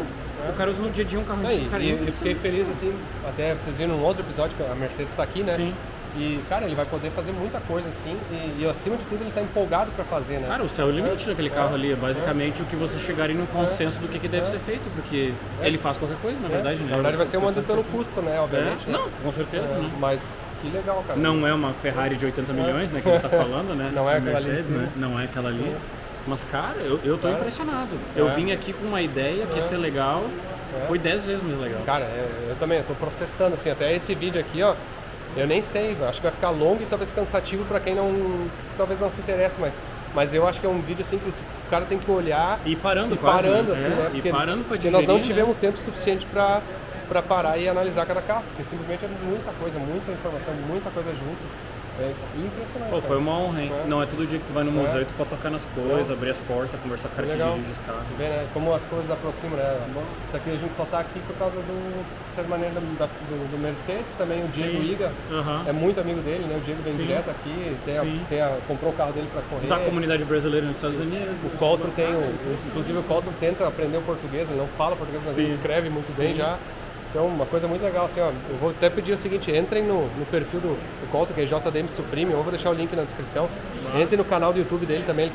O cara usa no dia a dia um carro antigo. E eu fiquei feliz assim, até vocês viram num outro episódio que a Mercedes está aqui, né? Sim. E, cara, ele vai poder fazer muita coisa assim, e acima de tudo ele tá empolgado para fazer, né? Cara, o céu é o limite naquele carro ali, é basicamente o que o que você chegaria num consenso do que deve ser feito, porque ele faz qualquer coisa, na verdade. Na verdade vai ser uma pelo custo, né, obviamente. Não, com certeza, né? Mas que legal, cara. Não é uma Ferrari de 80 milhões, né, que ele tá falando, né? Não é aquela Mercedes, ali, né? Não é aquela ali. Mas, cara, eu tô impressionado. Eu vim aqui com uma ideia que ia ser legal, foi 10 vezes mais legal. Cara, eu também, eu tô processando, assim, até esse vídeo aqui, ó, eu nem sei, acho que vai ficar longo e talvez cansativo pra quem talvez não se interesse, mas eu acho que é um vídeo assim que o cara tem que olhar e parando, assim, né? E parando pra digerir, nós não tivemos tempo suficiente pra parar e analisar cada carro, porque simplesmente é muita coisa, muita informação, muita coisa junto. É impressionante. Pô, foi uma honra, hein? Não é todo dia que tu vai no museu e tu pode tocar nas coisas, abrir as portas, conversar com o cara que dirige os carros. Vê, né? Como as coisas aproximam, né? Isso aqui a gente só tá aqui por causa de certa maneira, do Mercedes, também o Diego Iga, é muito amigo dele, né? O Diego vem direto aqui, comprou o carro dele para correr. Da comunidade brasileira nos Estados Unidos. O Colton inclusive o Colton tenta aprender o português, ele não fala português, mas ele escreve muito bem já. Então, uma coisa muito legal, assim, ó, eu vou até pedir o seguinte, entrem no perfil do Colton, que é JDM Supreme, eu vou deixar o link na descrição. Entrem no canal do YouTube dele também, ele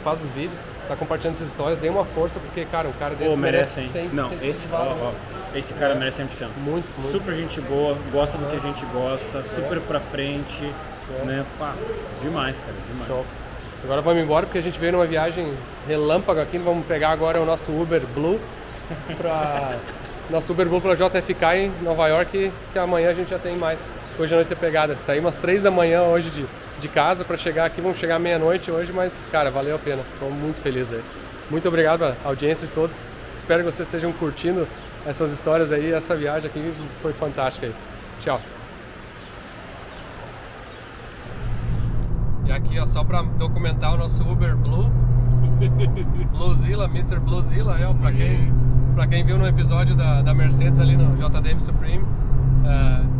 faz os vídeos, tá compartilhando essas histórias, dê uma força, porque, cara, um cara desse merece 100%. Não, esse cara merece 100%. Muito. Super gente boa, gosta do que a gente gosta, super pra frente, né, pá, demais, cara, demais. Show. Agora vamos embora, porque a gente veio numa viagem relâmpago aqui, vamos pegar agora o nosso Uber Blue nosso Uber Blue pela JFK em Nova York, que amanhã a gente já tem mais. Hoje à noite é pegada. Saímos às 3 da manhã hoje de casa para chegar aqui, vamos chegar meia-noite hoje, mas, cara, valeu a pena. Estou muito feliz aí. Muito obrigado à audiência de todos. Espero que vocês estejam curtindo essas histórias aí, essa viagem aqui foi fantástica aí. Tchau. E aqui, ó, só para documentar o nosso Uber Blue. Bluezilla, Mr. Bluezilla, pra quem viu no episódio da Mercedes ali no JDM Supreme,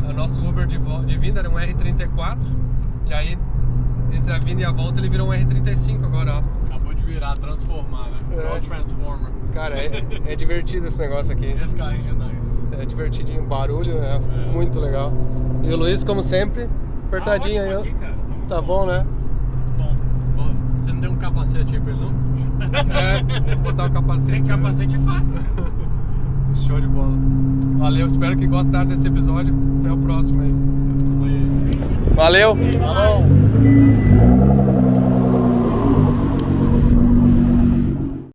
o nosso Uber de vinda era um R34, e aí entre a vinda e a volta ele virou um R35 agora, ó. Acabou de transformar, né? Igual Transformer. Cara, é divertido esse negócio aqui. Esse carrinho é nice. É divertidinho, barulho, muito legal. E o Luiz, como sempre, apertadinho aí, ó. Aqui, cara, tá bom, né? Bom, você não deu um capacete aí pra ele, não? Vou botar o capacete. Sem capacete é fácil. Show de bola. Valeu, espero que gostaram desse episódio. Até o próximo aí. Tamo aí. Valeu! Falou!